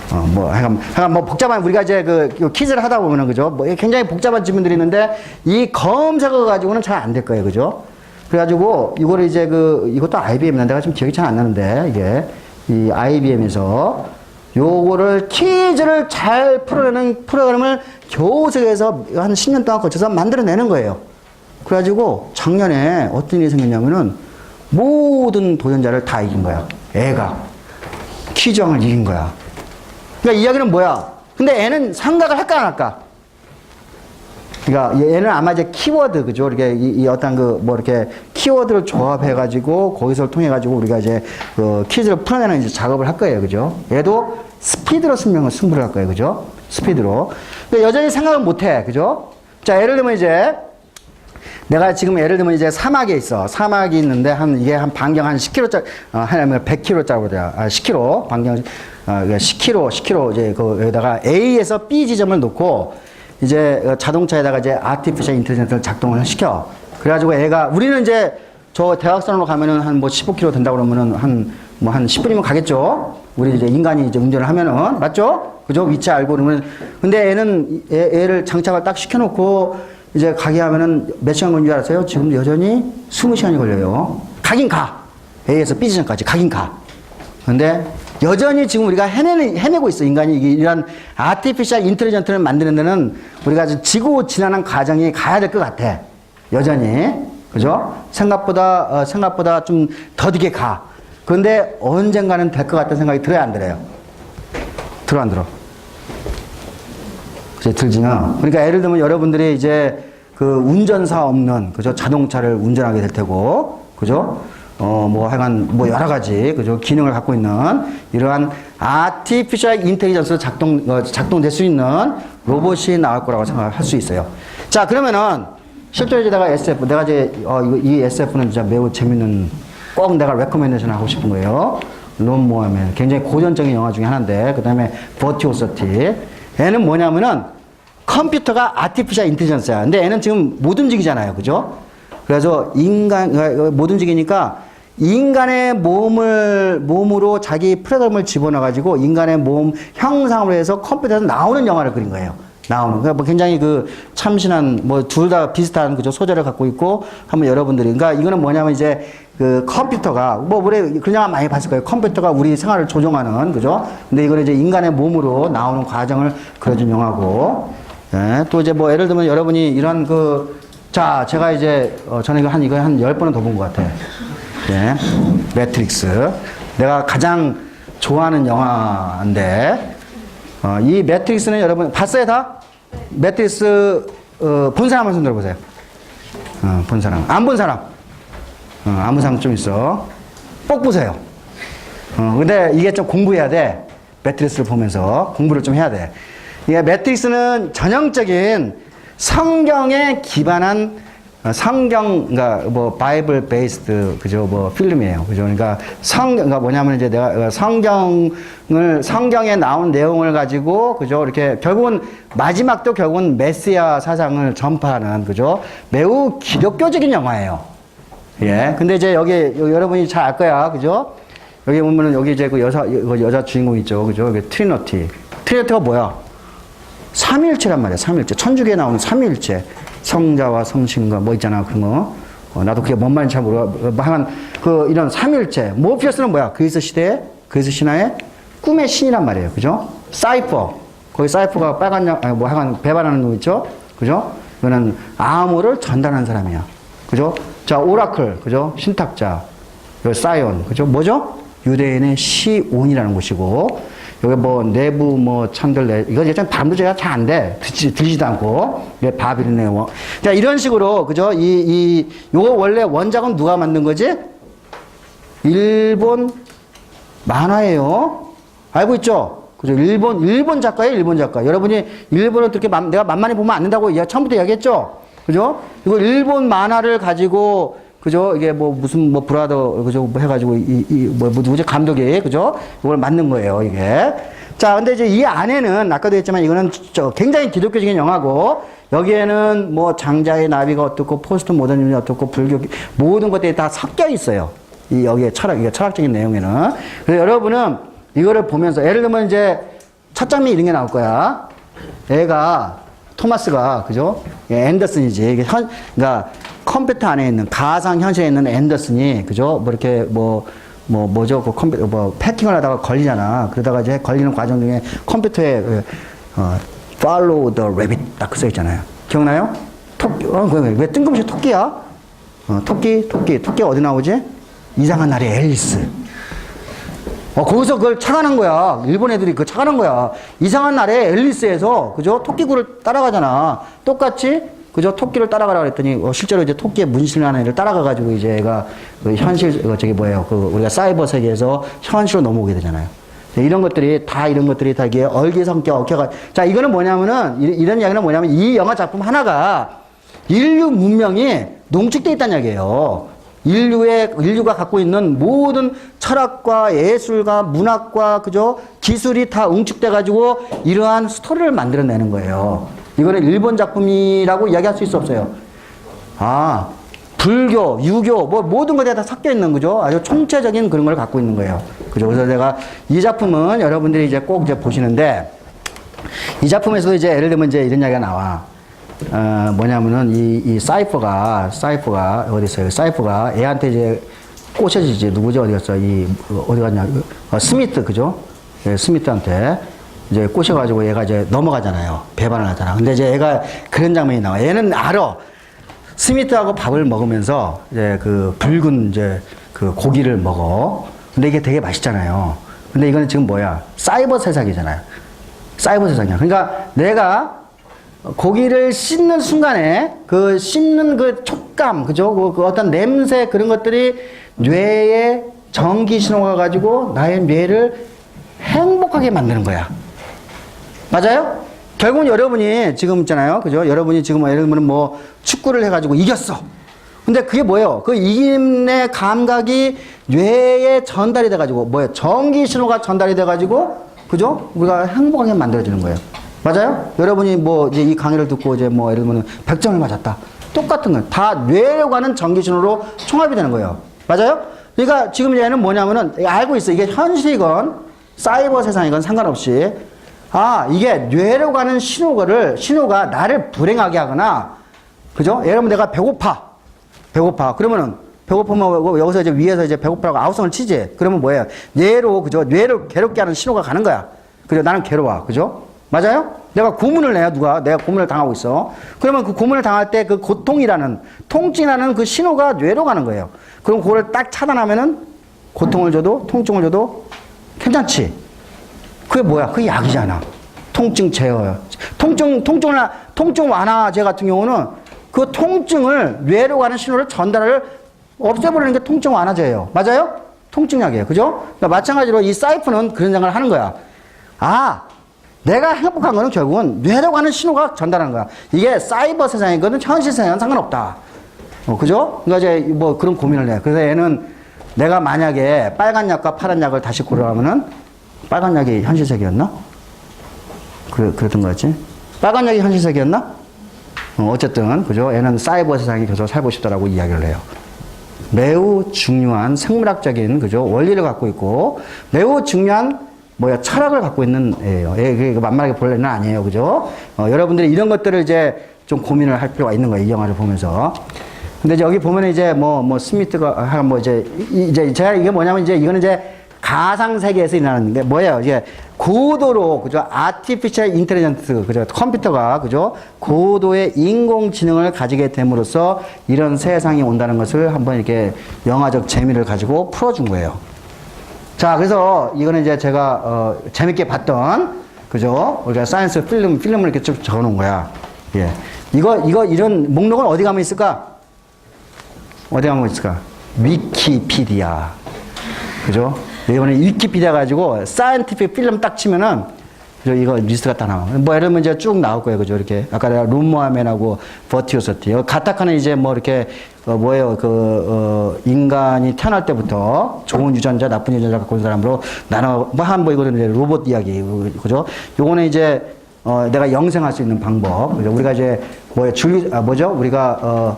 하여간 뭐 복잡한, 우리가 이제 그 퀴즈를 하다 보면은, 그죠? 뭐 굉장히 복잡한 질문들이 있는데, 이 검색어 가지고는 잘 안 될 거예요, 그죠? 그래가지고, 이거를 이제 이것도 IBM인데, 내가 지금 기억이 잘 안 나는데, 이게, 이 IBM에서, 요거를 퀴즈를 잘 풀어내는 프로그램을 교수에서 한 10년 동안 거쳐서 만들어내는 거예요. 그래가지고, 작년에 어떤 일이 생겼냐면은, 모든 도전자를 다 이긴 거야. 애가. 퀴즈왕을 이긴 거야. 그러니까 이야기는 뭐야? 근데 애는 생각을 할까 안 할까? 그러니까 얘는 아마 이제 키워드, 그죠? 이렇게 이 어떤 뭐 이렇게 키워드를 조합해가지고 거기서 통해가지고 우리가 이제 퀴즈를 풀어내는 이제 작업을 할 거예요, 그죠? 얘도 스피드로 승부를 할 거예요, 그죠? 스피드로. 근데 여전히 생각을 못 해, 그죠? 자, 예를 들면 이제 내가 지금 예를 들면 이제 사막에 있어. 사막이 있는데 이게 한 반경 한 10km짜리, 하려면 100km짜리보다, 10km, 반경, 10km 이제 여기다가 A에서 B 지점을 놓고 이제 자동차에다가 이제 아티피셜 인텔리전스를 작동을 시켜. 그래가지고 애가, 우리는 이제 저 대학선으로 가면은 한 뭐 15km 된다고 그러면은 한 10분이면 가겠죠? 우리 이제 인간이 이제 운전을 하면은, 맞죠? 그죠? 위치 알고 그러면. 근데 애는 애를 장착을 딱 시켜놓고 이제 가게 하면은 몇 시간 걸린 줄 알았어요? 지금 여전히 20시간이 걸려요. 가긴 가. A에서 B 지점까지 가긴 가. 근데 여전히 지금 우리가 해내고 있어. 인간이 이런 아티피셜 인텔리전트를 만드는 데는 우리가 지고 지난한 과정이 가야 될 것 같아. 여전히. 그죠? 생각보다 좀 더디게 가. 그런데 언젠가는 될 것 같다는 생각이 들어야 안 들어요? 들어 안 들어? 그죠? 들지나. 그러니까 예를 들면 여러분들이 이제 운전사 없는, 그죠? 자동차를 운전하게 될 테고, 그죠? 뭐 하여간 뭐 여러 가지, 그죠? 기능을 갖고 있는 이러한 아티피셜 인텔리전스로 작동될 수 있는 로봇이 나올 거라고 생각할 수 있어요. 자, 그러면은 실제로 이제 내가 SF, 내가 이제 이 SF는 진짜 매우 재밌는, 꼭 내가 레코멘데이션 하고 싶은 거예요. 론 모어맨, 굉장히 고전적인 영화 중에 하나인데, 그 다음에 버티오서티. 얘는 뭐냐면은 컴퓨터가 아티피셜 인텔리전스야. 근데 얘는 지금 못 움직이잖아요, 그죠? 그래서 못 움직이니까 인간의 몸으로 자기 프로그램을 집어넣어가지고 인간의 몸 형상으로 해서 컴퓨터에서 나오는 영화를 그린 거예요. 그러니까 뭐 굉장히 참신한, 뭐 둘 다 비슷한, 그죠? 소재를 갖고 있고, 한번 여러분들이. 그러니까 이거는 뭐냐면 이제 컴퓨터가, 뭐 우리 그런 영화 많이 봤을 거예요. 컴퓨터가 우리 생활을 조종하는, 그죠? 근데 이거는 이제 인간의 몸으로 나오는 과정을 그려준 영화고, 예, 또 이제 뭐 예를 들면 여러분이 이런 자, 제가 이제, 저는 이거 한 10번은 더 본 것 같아요. 예. 매트릭스. 내가 가장 좋아하는 영화인데, 이 매트릭스는 여러분, 봤어요, 다? 매트릭스, 본 사람 한 손 들어보세요. 본 사람. 안 본 사람? 안 본 사람 좀 있어. 꼭 보세요. 근데 이게 좀 공부해야 돼. 매트릭스를 보면서 공부를 좀 해야 돼. 이게 매트릭스는 전형적인 성경에 기반한 그러니까 뭐 바이블 베이스드, 그죠? 뭐 필름이에요, 그죠? 그러니까 그러니까 뭐냐면 이제 내가 성경에 나온 내용을 가지고, 그죠? 이렇게 결국은 마지막도 결국은 메시아 사상을 전파하는, 그죠? 매우 기독교적인 영화예요. 예. 근데 이제 여기 여러분이 잘 알 거야, 그죠? 여기 보면은 여기 이제 여자 주인공 있죠, 그죠? 여기 트리니티가 뭐야? 삼위일체란 말이야, 삼위일체. 천주교에 나오는 삼위일체. 성자와 성신과 뭐 있잖아, 그런 거. 나도 그게 뭔 말인지 잘 모르고, 하여간 이런 삼위일체. 모피어스는 뭐야? 그리스 신화의 꿈의 신이란 말이에요, 그죠? 사이퍼. 거기 사이퍼가 빨간 뭐 하여간 배반하는 놈 있죠? 그죠? 이거는 암호를 전달하는 사람이야. 그죠? 자, 오라클. 그죠? 신탁자. 사이온. 그죠? 뭐죠? 유대인의 시온이라는 곳이고, 여기 뭐 내부 뭐 찬들 이거 일단 발음도 제가 잘 안 돼. 들리지도 않고. 바빌론의 원. 자, 이런 식으로 그죠? 요거 원래 원작은 누가 만든 거지? 일본 만화예요. 알고 있죠? 그죠? 일본 작가예요, 일본 작가. 여러분이 일본을 그렇게 내가 만만히 보면 안 된다고 처음부터 이야기했죠? 그죠? 이거 일본 만화를 가지고, 그죠? 이게 뭐 무슨 뭐 브라더, 그죠? 뭐 해가지고 뭐 누구지? 감독이, 그죠? 이걸 만든 거예요, 이게. 자, 근데 이제 이 안에는 아까도 했지만 이거는 굉장히 기독교적인 영화고, 여기에는 뭐 장자의 나비가 어떻고, 포스트 모더니즘이 어떻고, 불교, 모든 것들이 다 섞여 있어요. 여기에 이게 철학적인 내용에는. 그래서 여러분은 이거를 보면서, 예를 들면 이제 첫 장면이 이런 게 나올 거야. 애가, 토마스가, 그죠? 앤더슨이지. 이게 그러니까 컴퓨터 안에 있는, 가상현실에 있는 앤더슨이, 그죠? 뭐 이렇게 뭐죠? 그 컴퓨터, 패킹을 하다가 걸리잖아. 그러다가 이제 걸리는 과정 중에 컴퓨터에, follow the rabbit 딱 써 있잖아요. 기억나요? 토끼, 왜 뜬금없이 토끼야? 토끼 어디 나오지? 이상한 나라의 앨리스. 거기서 그걸 착안한 거야. 일본 애들이 그걸 착안한 거야. 이상한 나라의 앨리스에서, 그죠? 토끼굴을 따라가잖아. 똑같이, 그죠? 토끼를 따라가라 그랬더니, 실제로 이제 토끼의 문신을 하는 애를 따라가가지고 이제 얘가 그 현실, 우리가 사이버 세계에서 현실로 넘어오게 되잖아요. 이런 것들이 다 이게 얼기성격, 얽혀가. 자, 이거는 뭐냐면은, 이런 이야기는 뭐냐면, 이 영화 작품 하나가 인류 문명이 농축되어 있다는 이야기예요. 인류가 갖고 있는 모든 철학과 예술과 문학과, 그죠? 기술이 다 응축돼가지고 이러한 스토리를 만들어내는 거예요. 이거는 일본 작품이라고 이야기할 수 없어요. 불교, 유교, 뭐 모든 것에 다 섞여 있는, 그죠? 아주 총체적인 그런 걸 갖고 있는 거예요. 그죠? 그래서 제가 이 작품은 여러분들이 이제 꼭 이제 보시는데, 이 작품에서도 이제 예를 들면 이제 이런 이야기가 나와. 뭐냐면은 이 사이퍼가 어디 있어요? 사이퍼가 애한테 이제 꼬셔지지. 누구지? 어디 갔어? 어디 갔냐? 스미트, 그죠? 예, 스미트한테 이제 꼬셔가지고 얘가 이제 넘어가잖아요. 배반을 하잖아. 근데 이제 얘가 그런 장면이 나와. 얘는 알아. 스미트하고 밥을 먹으면서 이제 그 붉은 이제 그 고기를 먹어. 근데 이게 되게 맛있잖아요. 근데 이거는 지금 뭐야? 사이버 세상이잖아요. 사이버 세상이야. 그러니까 내가 고기를 씹는 순간에 그 씹는 그 촉감, 그죠? 그 어떤 냄새 그런 것들이 뇌에 전기 신호가 가지고 나의 뇌를 행복하게 만드는 거야. 맞아요? 결국은 여러분이 지금 있잖아요. 그죠? 여러분이 지금 예를 들면 뭐 축구를 해가지고 이겼어. 근데 그게 뭐예요? 그 이김의 감각이 뇌에 전달이 돼가지고 뭐예요? 전기 신호가 전달이 돼가지고, 그죠? 우리가 행복하게 만들어지는 거예요. 맞아요? 여러분이 뭐 이제 이 강의를 듣고 이제 뭐 예를 들면 100점을 맞았다. 똑같은 거예요. 다 뇌로 가는 전기 신호로 총합이 되는 거예요. 맞아요? 그러니까 지금 얘는 뭐냐면은 알고 있어. 이게 현실이건 사이버 세상이건 상관없이 이게 뇌로 가는 신호가 나를 불행하게 하거나, 그죠? 예를 들면 내가 배고파. 그러면은 배고프면 여기서 이제 위에서 이제 배고프라고 아우성을 치지. 그러면 뭐예요? 뇌로, 그죠? 뇌를 괴롭게 하는 신호가 가는 거야. 그죠? 나는 괴로워. 그죠? 맞아요? 내가 고문을 내야 내가 고문을 당하고 있어. 그러면 그 고문을 당할 때 그 통증이라는 그 신호가 뇌로 가는 거예요. 그럼 그거를 딱 차단하면은 고통을 줘도, 통증을 줘도 괜찮지. 그게 뭐야? 그게 약이잖아. 통증 제어요. 통증 완화제 같은 경우는 그 통증을 뇌로 가는 신호를 전달을 없애버리는 게 통증 완화제예요. 맞아요? 통증약이에요. 그죠? 그러니까 마찬가지로 이 사이프는 그런 생각을 하는 거야. 내가 행복한 거는 결국은 뇌로 가는 신호가 전달하는 거야. 이게 사이버 세상이거든 현실 세상은 상관없다. 그죠? 그러니까 이제 뭐 그런 고민을 해. 그래서 얘는 내가 만약에 빨간 약과 파란 약을 다시 고르라면은 빨간 약이 현실색이었나? 그랬던 거였지. 빨간 약이 현실색이었나? 어쨌든, 그죠? 얘는 사이버 세상에 계속 살고 싶다라고 이야기를 해요. 매우 중요한 생물학적인, 그죠? 원리를 갖고 있고, 매우 중요한 철학을 갖고 있는 애예요. 그게 만만하게 볼 애는 아니에요. 그죠? 여러분들이 이런 것들을 이제 좀 고민을 할 필요가 있는 거예요. 이 영화를 보면서. 근데 이제 여기 보면 이제 스미트가 이제 제가 이게 뭐냐면 이거는 이제 가상 세계에서 일어나는 게 뭐예요? 이제 고도로, 그죠? 아티피셜 인텔리전스, 그죠? 컴퓨터가, 그죠? 고도의 인공지능을 가지게 됨으로써 이런 세상이 온다는 것을 한번 이렇게 영화적 재미를 가지고 풀어준 거예요. 자, 그래서 이거는 이제 제가 재밌게 봤던 그죠? 우리가 사이언스 필름을 이렇게 쭉 적어놓은 거야. 예, 이런 목록은 어디 가면 있을까? 어디 가면 있을까? 위키피디아, 그죠? 이번에 위키피디아 가지고 사이언티픽 필름 딱 치면은 그죠? 이거 리스트가 다 나와. 뭐 예를 들면 이제 쭉 나올 거예요, 그죠? 이렇게 아까 내가 룸모아맨하고 버티오서티. 가타카는 이제 뭐 이렇게 뭐예요? 인간이 태어날 때부터 좋은 유전자, 나쁜 유전자 갖고 있는 사람으로 뭐 이거는 이제 로봇 이야기, 그죠? 요거는 이제 내가 영생할 수 있는 방법, 그죠? 우리가 이제 우리가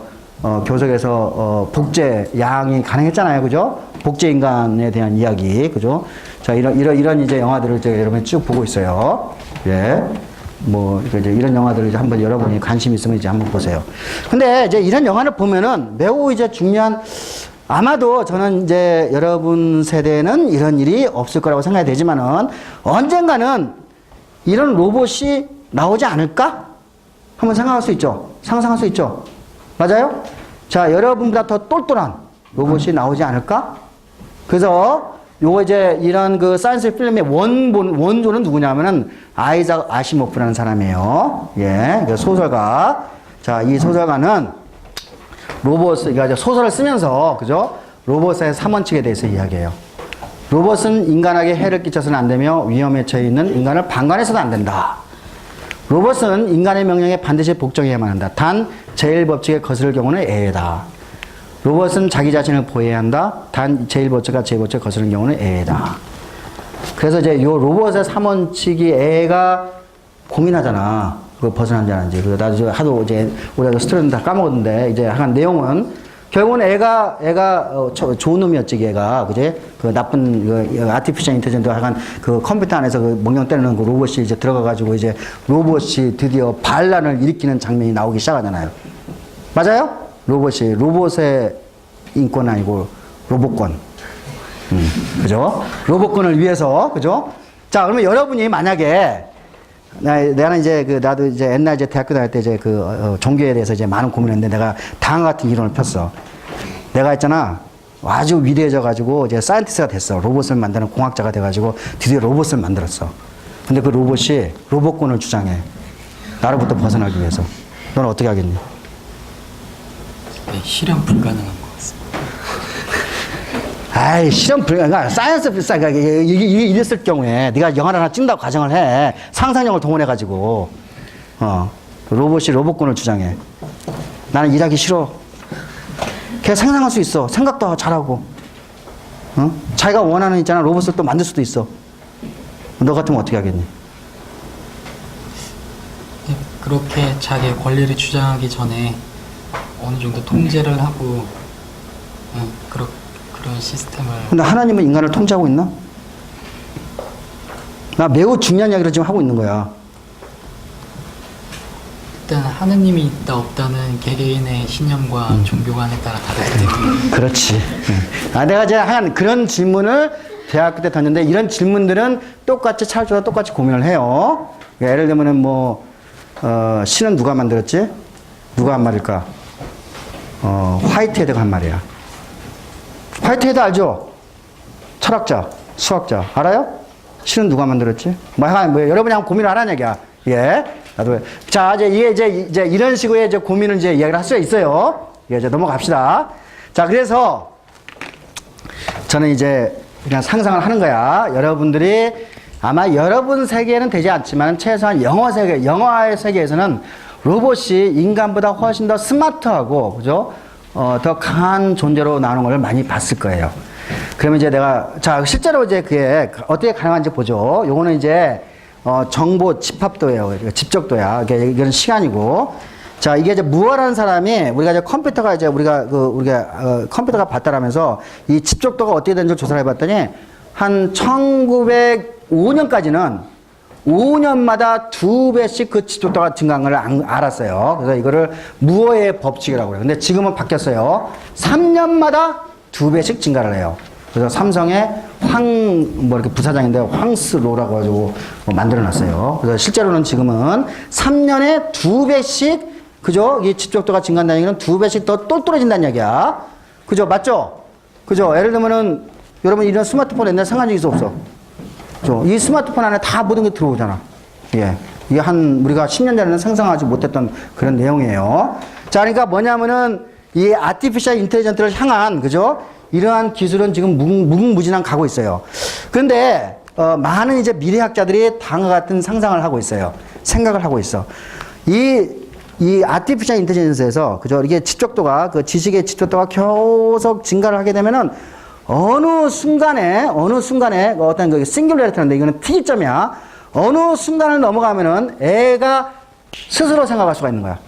교석에서 복제 양이 가능했잖아요, 그죠? 복제 인간에 대한 이야기, 그죠? 자, 이런 이제 영화들을 제가 여러분이 쭉 보고 있어요. 예. 뭐, 이제 이런 영화들을 이제 한번 여러분이 관심 있으면 이제 한번 보세요. 근데 이제 이런 영화를 보면은 매우 이제 중요한, 아마도 저는 이제 여러분 세대는 이런 일이 없을 거라고 생각이 되지만은 언젠가는 이런 로봇이 나오지 않을까? 한번 생각할 수 있죠. 상상할 수 있죠. 맞아요? 자, 여러분보다 더 똘똘한 로봇이 나오지 않을까? 그래서 요거 이제 이런 그 사이언스 필름의 원조는 누구냐면은 아이작 아시모프라는 사람이에요. 예, 그 소설가. 자, 이 소설가는 그러니까 소설을 쓰면서, 그죠? 로봇의 3원칙에 대해서 이야기해요. 로봇은 인간에게 해를 끼쳐서는 안 되며 위험에 처해 있는 인간을 방관해서도 안 된다. 로봇은 인간의 명령에 반드시 복종해야만 한다. 단 제1법칙에 거스를 경우는 애해다. 로봇은 자기 자신을 보호해야 한다. 단 제1법칙과 제2법칙에 거스르는 경우는 애해다. 그래서 이제 요 로봇의 3원칙이 애가 고민하잖아. 그거 벗어난지 안 하는지. 그래서 나도 하도 이제 우리가 스토리는 다 까먹었는데 이제 한 내용은 결국은 애가 좋은 놈이었지, 얘가. 그제? 그 나쁜 아티피셜 인텔리전트 하간 그 컴퓨터 안에서 그 멍령 때리는 그 로봇이 이제 들어가가지고 이제 로봇이 드디어 반란을 일으키는 장면이 나오기 시작하잖아요. 맞아요? 로봇의 인권 아니고 로봇권. 그죠? 로봇권을 위해서, 그죠? 자, 그러면 여러분이 만약에, 나는 이제 나도 이제 옛날 이제 대학교 다닐 때 이제 종교에 대해서 이제 많은 고민했는데 내가 다음과 같은 이론을 폈어. 내가 했잖아. 아주 위대해져가지고 이제 사이언티스트가 됐어. 로봇을 만드는 공학자가 돼가지고 드디어 로봇을 만들었어. 근데 그 로봇이 로봇권을 주장해. 나로부터 벗어나기 위해서. 넌 어떻게 하겠니? 네, 실현 불가능한 것 같습니다. 아이, 그러니까 사이언스 그러니까 이랬을 경우에 네가 영화를 하나 찍는다고 가정을 해. 상상력을 동원해가지고 로봇이 로봇권을 주장해. 나는 일하기 싫어. 걔 상상할 수 있어. 생각도 잘하고. 자기가 원하는 있잖아. 로봇을 또 만들 수도 있어. 너 같으면 어떻게 하겠니? 네, 그렇게 자기의 권리를 주장하기 전에 어느 정도 통제를 하고 그런 시스템을. 근데 하나님은 인간을 통제하고 있나? 나 매우 중요한 이야기를 지금 하고 있는 거야. 일단 하느님이 있다 없다는 개개인의 신념과 종교관에 따라 다르기 때문에. 그렇지. 내가 이제 한 그런 질문을 대학교 때 던졌는데 이런 질문들은 똑같이 찰주와 똑같이 고민을 해요. 예를 들면은 신은 누가 만들었지? 누가 한 말일까? 화이트헤드가 한 말이야. 화이트헤드 알죠? 철학자, 수학자. 알아요? 신은 누가 만들었지? 여러분이 한번 고민을 하라는 얘기야. 예. 나도. 자, 이제 이런 식의 이제 고민을 이제 이야기를 할 수가 있어요. 예, 이제 넘어갑시다. 자, 그래서 저는 이제 그냥 상상을 하는 거야. 여러분들이 아마 여러분 세계에는 되지 않지만 최소한 영화의 세계에서는 로봇이 인간보다 훨씬 더 스마트하고, 그죠? 더 강한 존재로 나오는 걸 많이 봤을 거예요. 그러면 이제 자, 실제로 이제 그게 어떻게 가능한지 보죠. 요거는 이제, 정보 집합도예요. 집적도야. 이건 시간이고. 자, 이게 이제 무어라는 사람이 우리가 이제 컴퓨터가 컴퓨터가 발달하면서 이 집적도가 어떻게 되는지 조사를 해봤더니 한 1905년까지는 5년마다 2배씩 그 집적도가 증가한 걸 알았어요. 그래서 이거를 무어의 법칙이라고 해요. 근데 지금은 바뀌었어요. 3년마다 2배씩 증가를 해요. 그래서 삼성의 이렇게 부사장인데 황스로라고 가지고 만들어 놨어요. 그래서 실제로는 지금은 3년에 2배씩, 그죠? 이 집적도가 증가한다는 얘기는 2배씩 더 똘똘해진다는 얘기야. 그죠? 맞죠? 그죠? 예를 들면은, 여러분 이런 스마트폰 옛날에 생각한 적 있어 없어? 이 스마트폰 안에 다 모든 게 들어오잖아. 예. 이게 우리가 10년 전에는 상상하지 못했던 그런 내용이에요. 자, 그러니까 뭐냐면은 이 아티피셜 인텔리전트를 향한, 그죠? 이러한 기술은 지금 무궁무진한 가고 있어요. 그런데, 많은 이제 미래학자들이 다음과 같은 상상을 하고 있어요. 생각을 하고 있어. 이 아티피셜 인텔리전스에서, 그죠? 이게 집적도가, 그 지식의 집적도가 계속 증가를 하게 되면은 어느 순간에 어떤 그 싱귤레리티인데 이거는 특이점이야. 어느 순간을 넘어가면은 애가 스스로 생각할 수가 있는 거야.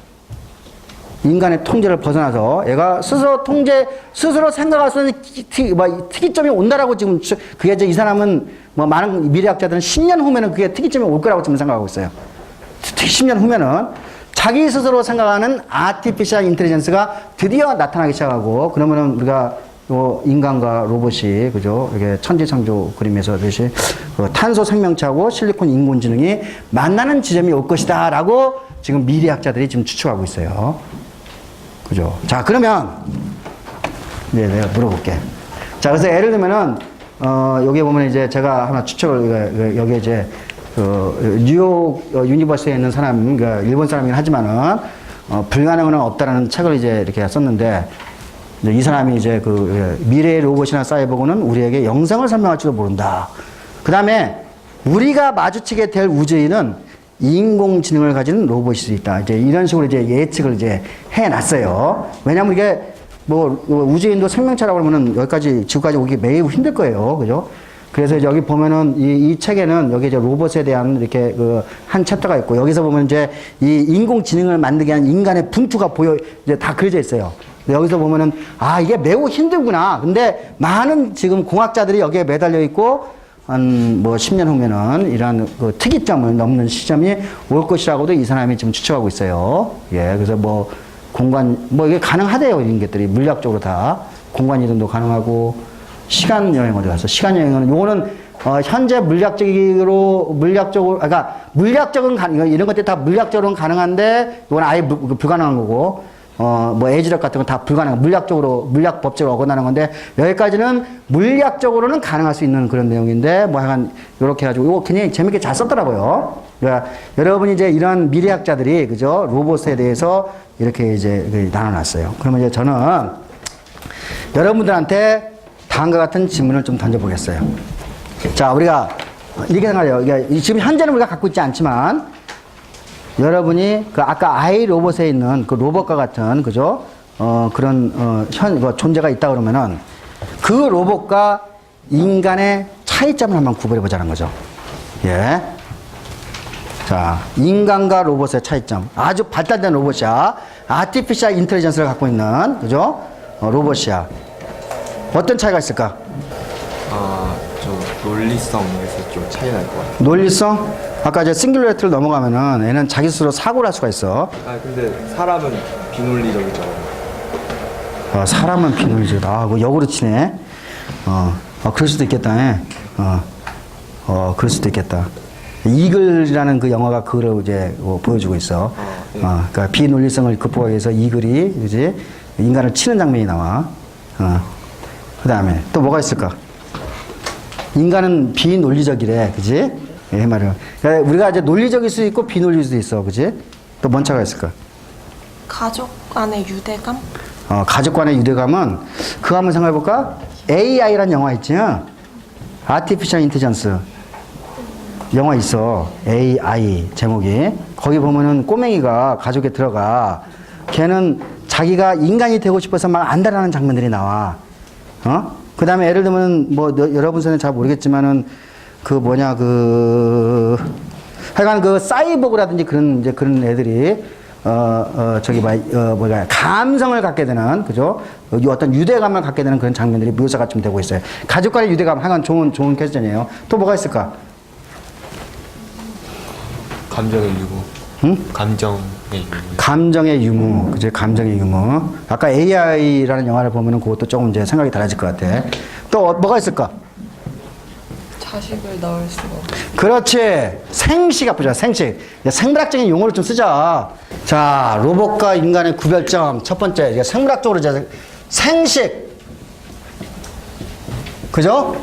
인간의 통제를 벗어나서 애가 스스로 생각할 수 있는 특이점이 온다라고 지금 그게 이제 이 사람은 뭐 많은 미래학자들은 10년 후면은 그게 특이점이 올 거라고 지금 생각하고 있어요. 10년 후면은 자기 스스로 생각하는 아티피셜 인텔리전스가 드디어 나타나기 시작하고 그러면은 우리가 인간과 로봇이, 그죠? 이렇게 천지창조 그림에서 듯이 탄소 생명체하고 실리콘 인공지능이 만나는 지점이 올 것이다 라고 지금 미래학자들이 지금 추측하고 있어요. 그죠? 자, 그러면, 네, 내가 물어볼게. 자, 그래서 예를 들면은, 여기 보면 이제 제가 하나 추측을, 여기 이제, 뉴욕 유니버시티에 있는 사람, 그러니까 일본 사람이긴 하지만은, 불가능은 없다라는 책을 이제 이렇게 썼는데, 이 사람이 이제 미래의 로봇이나 사이버고는 우리에게 영상을 설명할지도 모른다. 그 다음에 우리가 마주치게 될 우주인은 인공지능을 가진 로봇일 수 있다. 이제 이런 식으로 이제 예측을 이제 해놨어요. 왜냐면 이게 뭐 우주인도 생명체라고 그러면은 여기까지, 지구까지 오기 매우 힘들 거예요. 그죠? 그래서 여기 보면은 이 책에는 여기 이제 로봇에 대한 이렇게 한 챕터가 있고 여기서 보면 이제 이 인공지능을 만들게 한 인간의 분투가 이제 다 그려져 있어요. 여기서 보면은, 이게 매우 힘들구나. 근데 많은 지금 공학자들이 여기에 매달려 있고, 한 10년 후면은 이러한 특이점을 넘는 시점이 올 것이라고도 이 사람이 지금 추측하고 있어요. 예, 그래서 이게 가능하대요. 이런 것들이. 물리학적으로 다. 공간 이동도 가능하고, 시간 여행 어디 갔어? 시간 여행은, 요거는, 현재 물리학적으로, 이런 것들이 다 물리학적으로는 가능한데, 이건 아예 불가능한 거고, 에이즈력 같은 건 다 불가능, 물리학 법칙을 어긋나는 건데, 여기까지는 물리학적으로는 가능할 수 있는 그런 내용인데, 약간, 요렇게 해가지고, 이거 굉장히 재밌게 잘 썼더라고요. 그러니까, 여러분이 이제 이런 미래학자들이, 그죠? 로봇에 대해서 이렇게 이제 나눠놨어요. 그러면 이제 저는 여러분들한테 다음과 같은 질문을 좀 던져보겠어요. 자, 우리가 이렇게 생각해요. 지금 현재는 우리가 갖고 있지 않지만, 여러분이 아까 아이 로봇에 있는 그 로봇과 같은, 그죠? 그런, 존재가 있다 그러면은 그 로봇과 인간의 차이점을 한번 구별해 보자는 거죠. 예. 자, 인간과 로봇의 차이점. 아주 발달된 로봇이야. 아티피셜 인텔리전스를 갖고 있는, 그죠? 로봇이야. 어떤 차이가 있을까? 좀 논리성에서 좀 차이 날 것 같아요. 논리성? 아까 이제 싱귤레리티를 넘어가면은 애는 자기 스스로 사고를 할 수가 있어. 근데 사람은 비논리적이잖아요. 사람은 비논리적이다. 그거 역으로 치네. 그럴 수도 있겠다. 그럴 수도 있겠다. 이글이라는 그 영화가 그걸 이제 보여주고 있어. 네. 그러니까 비논리성을 극복하기 위해서 이글이 이제 인간을 치는 장면이 나와. 그 다음에 또 뭐가 있을까? 인간은 비논리적이래, 그지? 예, 말이야. 그러니까 우리가 이제 논리적일 수 있고 비논리일 수도 있어, 그지? 또 뭔 차가 있을까? 가족 간의 유대감? 가족 간의 유대감은 그거 한번 생각해볼까? AI라는 영화 있지? 아티피셜 인텔리전스 영화 있어. AI 제목이. 거기 보면은 꼬맹이가 가족에 들어가. 걔는 자기가 인간이 되고 싶어서 막 안달하는 장면들이 나와. 그 다음에 예를 들면 여러분 선생님 잘 모르겠지만은 하여간 사이보그라든지 그런 애들이 감성을 갖게 되는, 그죠? 어떤 유대감을 갖게 되는 그런 장면들이 묘사가 좀 되고 있어요. 가족 간의 유대감, 하여간 좋은 퀘스천이에요. 또 뭐가 있을까? 감정의 유무. 응? 감정의 유무, 그죠? 감정의 유무. 아까 AI라는 영화를 보면은 그것도 조금 이제 생각이 달라질 것 같아. 또 뭐가 있을까? 자식을 낳을 수가 없어. 그렇지. 생식 아프죠. 생식. 생물학적인 용어를 좀 쓰자. 자, 로봇과 인간의 구별점. 첫 번째, 생물학적으로 생식. 그죠?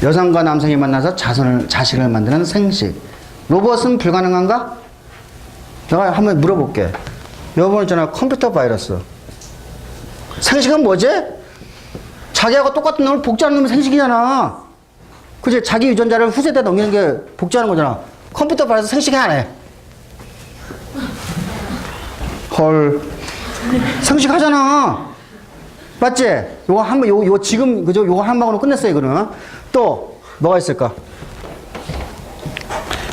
여성과 남성이 만나서 자식을 만드는 생식. 로봇은 불가능한가? 내가 한번 물어볼게. 요번 있잖아, 컴퓨터 바이러스. 생식은 뭐지? 자기하고 똑같은 놈을 복제하는 놈이 생식이잖아. 그지? 자기 유전자를 후세대 넘기는 게 복제하는 거잖아. 컴퓨터 바이러스 생식이 안 해. 헐. 생식하잖아. 맞지? 요거 한 번, 요거 지금, 그죠? 요거 한 방으로 끝냈어요, 이거는. 또, 뭐가 있을까?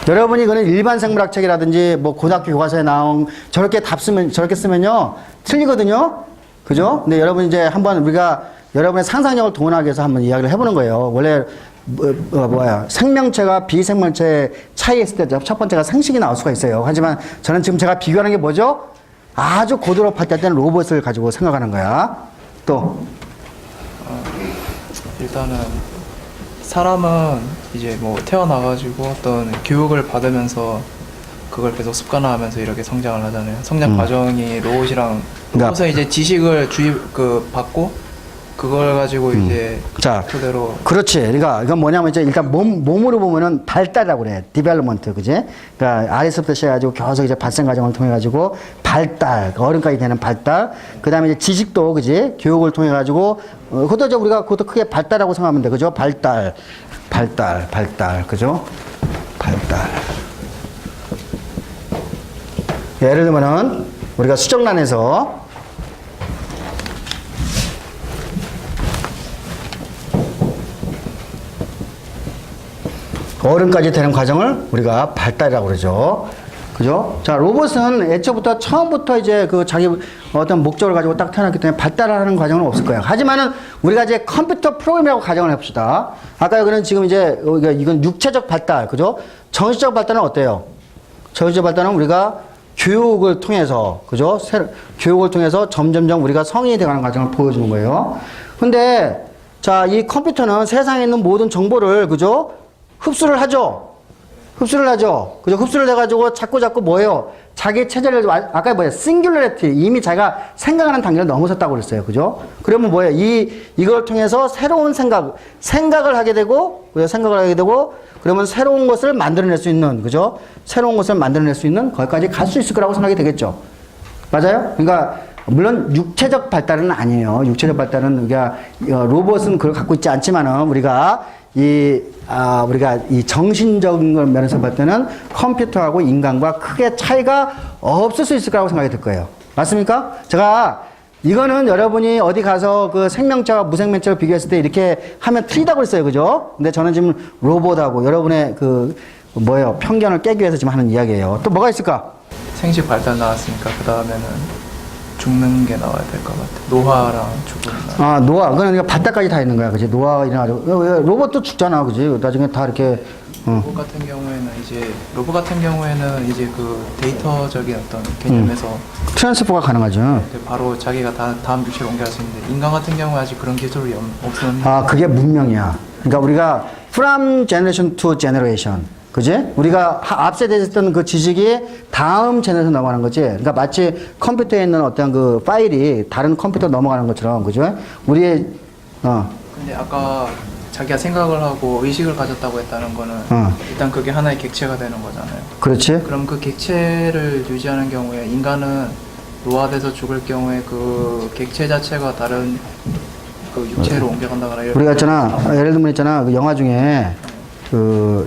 여러분이 이거는 일반 생물학 책이라든지 뭐 고등학교 교과서에 나온 저렇게 저렇게 쓰면요. 틀리거든요? 그죠? 근데 여러분 이제 한번 우리가 여러분의 상상력을 동원하기 위해서 한번 이야기를 해보는 거예요. 원래, 생명체가 비생명체의 차이가 있을 때 첫 번째가 생식이 나올 수가 있어요. 하지만 저는 지금 제가 비교하는 게 뭐죠? 아주 고도로 발달된 로봇을 가지고 생각하는 거야. 또. 일단은 사람은 이제 뭐 태어나가지고 어떤 교육을 받으면서 그걸 계속 습관화하면서 이렇게 성장을 하잖아요. 성장 과정이 로봇이랑 로봇은 이제 지식을 받고 그걸 가지고 이제 자, 그대로 그렇지. 그러니까 이건 뭐냐면 이제 일단 몸으로 보면은 발달이라고 그래. 디벨롭먼트, 그지? 그러니까 아래서부터 시작해가지고 계속 이제 발생 과정을 통해 가지고 발달, 어른까지 되는 발달. 그다음에 이제 지식도, 그지? 교육을 통해 가지고 그것도 이제 우리가 그것도 크게 발달이라고 생각하면 돼, 그죠? 발달, 그죠? 발달. 예를 들면은 우리가 수정란에서 어른까지 되는 과정을 우리가 발달이라고 그러죠. 그죠? 자, 로봇은 애초부터 처음부터 이제 그 자기 어떤 목적을 가지고 딱 태어났기 때문에 발달하는 과정은 없을 거예요. 하지만은 우리가 이제 컴퓨터 프로그램이라고 가정을 해봅시다. 아까 여기는 지금 이제 이건 육체적 발달, 그죠? 정신적 발달은 어때요? 정신적 발달은 우리가 교육을 통해서, 그죠? 교육을 통해서 점점점 우리가 성인이 돼가는 과정을 보여주는 거예요. 근데 자, 이 컴퓨터는 세상에 있는 모든 정보를, 그죠? 흡수를 하죠. 그죠? 흡수를 해가지고 자꾸 뭐예요? 자기 체제를, 아까 뭐예요? 싱귤러리티. 이미 자기가 생각하는 단계를 넘어섰다고 그랬어요. 그죠? 그러면 뭐예요? 이걸 통해서 새로운 생각을 하게 되고, 그러면 새로운 것을 만들어낼 수 있는, 그죠? 새로운 것을 만들어낼 수 있는, 거기까지 갈 수 있을 거라고 생각이 되겠죠. 맞아요? 그러니까, 물론 육체적 발달은 아니에요. 육체적 발달은 우리가, 로봇은 그걸 갖고 있지 않지만은, 우리가 이 정신적인 걸 면에서 볼 때는 컴퓨터하고 인간과 크게 차이가 없을 수 있을 거라고 생각이 들 거예요. 맞습니까? 제가 이거는 여러분이 어디 가서 그 생명체와 무생명체를 비교했을 때 이렇게 하면 틀리다고 했어요. 그죠? 근데 저는 지금 로봇하고 여러분의 편견을 깨기 위해서 지금 하는 이야기예요. 또 뭐가 있을까? 생식 발달 나왔으니까 그 다음에는 죽는 게 나와야 될 것 같아. 노화랑 죽음이나. 노화. 그러니까 발달까지 다 있는 거야. 그지? 노화가 일어나고. 로봇도 죽잖아. 그지? 나중에 다 이렇게. 로봇 같은 경우에는 이제 그 데이터적인 어떤 개념에서 트랜스퍼가 가능하죠. 바로 자기가 다음 유체로 옮겨갈 수 있는데 인간 같은 경우에 아직 그런 기술이 없는. 그게 문명이야. 그러니까 우리가 from generation to generation. 그지? 우리가 앞세대에 있었던 그 지식이 다음 제너레이션 넘어가는 거지. 그러니까 마치 컴퓨터에 있는 어떤 그 파일이 다른 컴퓨터로 넘어가는 것처럼, 그죠? 근데 아까 자기가 생각을 하고 의식을 가졌다고 했다는 거는 일단 그게 하나의 객체가 되는 거잖아요. 그렇지. 그럼 그 객체를 유지하는 경우에 인간은 노화돼서 죽을 경우에 그 객체 자체가 다른 그 육체로 옮겨간다거나 우리가 예를 들면 있잖아. 그 영화 중에 The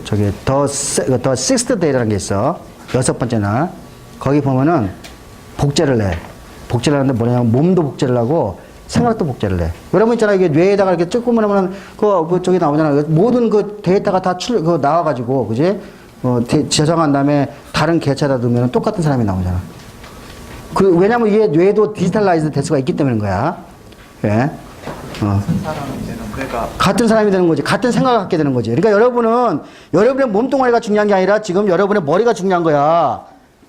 Sixth Day라는 게 있어. 6번째 날. 거기 보면은 복제를 해. 복제를 하는데 뭐냐면 몸도 복제를 하고 생각도 복제를 해. 여러분 있잖아. 이게 뇌에다가 이렇게 쭉 보면 저기 나오잖아. 모든 그 데이터가 다 나와가지고, 그지? 저장한 다음에 다른 개체에다 넣으면 똑같은 사람이 나오잖아. 왜냐면 이게 뇌도 디지털라이즈 될 수가 있기 때문인 거야. 예. 같은 사람이 되는 거지. 같은 생각을 갖게 되는 거지. 그러니까 여러분의 몸뚱아리가 중요한 게 아니라 지금 여러분의 머리가 중요한 거야.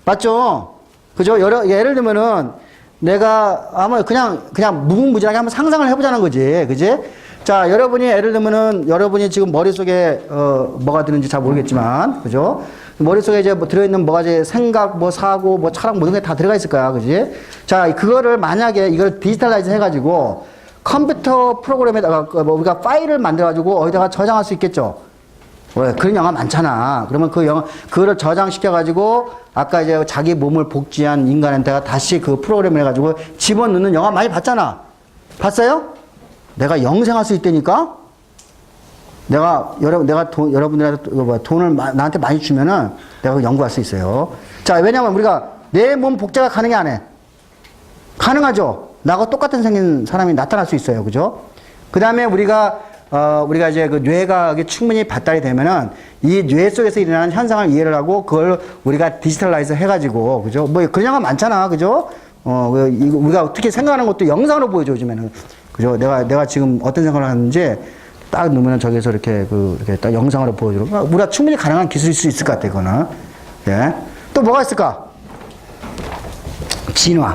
맞죠? 그죠? 예를 들면은 내가 아마 그냥 무궁무진하게 한번 상상을 해보자는 거지. 그지? 자, 예를 들면은 여러분이 지금 머릿속에 뭐가 드는지 잘 모르겠지만, 그죠? 머릿속에 이제 들어있는 생각, 사고, 철학 모든 게 다 들어가 있을 거야. 그지? 자, 그거를 만약에 이걸 디지털라이즈 해가지고 컴퓨터 프로그램에다가 뭐 우리가 파일을 만들어가지고 어디다가 저장할 수 있겠죠. 왜? 그런 영화 많잖아. 그러면 그 영화, 그거를 저장시켜가지고, 아까 이제 자기 몸을 복제한 인간한테가 다시 그 프로그램을 해가지고 집어넣는 영화 많이 봤잖아. 봤어요? 내가 영생할 수 있다니까? 여러분들한테 돈을 나한테 많이 주면은 내가 연구할 수 있어요. 자, 왜냐면 우리가 내 몸 복제가 가능해, 안 해? 가능하죠? 나하고 똑같은 생긴 사람이 나타날 수 있어요. 그죠? 그 다음에 우리가 이제 그 뇌가 충분히 발달이 되면은 이 뇌 속에서 일어나는 현상을 이해를 하고 그걸 우리가 디지털라이즈 해가지고, 그죠? 뭐 그런 영화 많잖아. 그죠? 우리가 어떻게 생각하는 것도 영상으로 보여줘, 요즘에는. 그죠? 내가 지금 어떤 생각을 하는지 딱 넣으면 저기서 이렇게 딱 영상으로 보여주고. 우리가 충분히 가능한 기술일 수 있을 것 같아, 이거는. 예. 또 뭐가 있을까? 진화.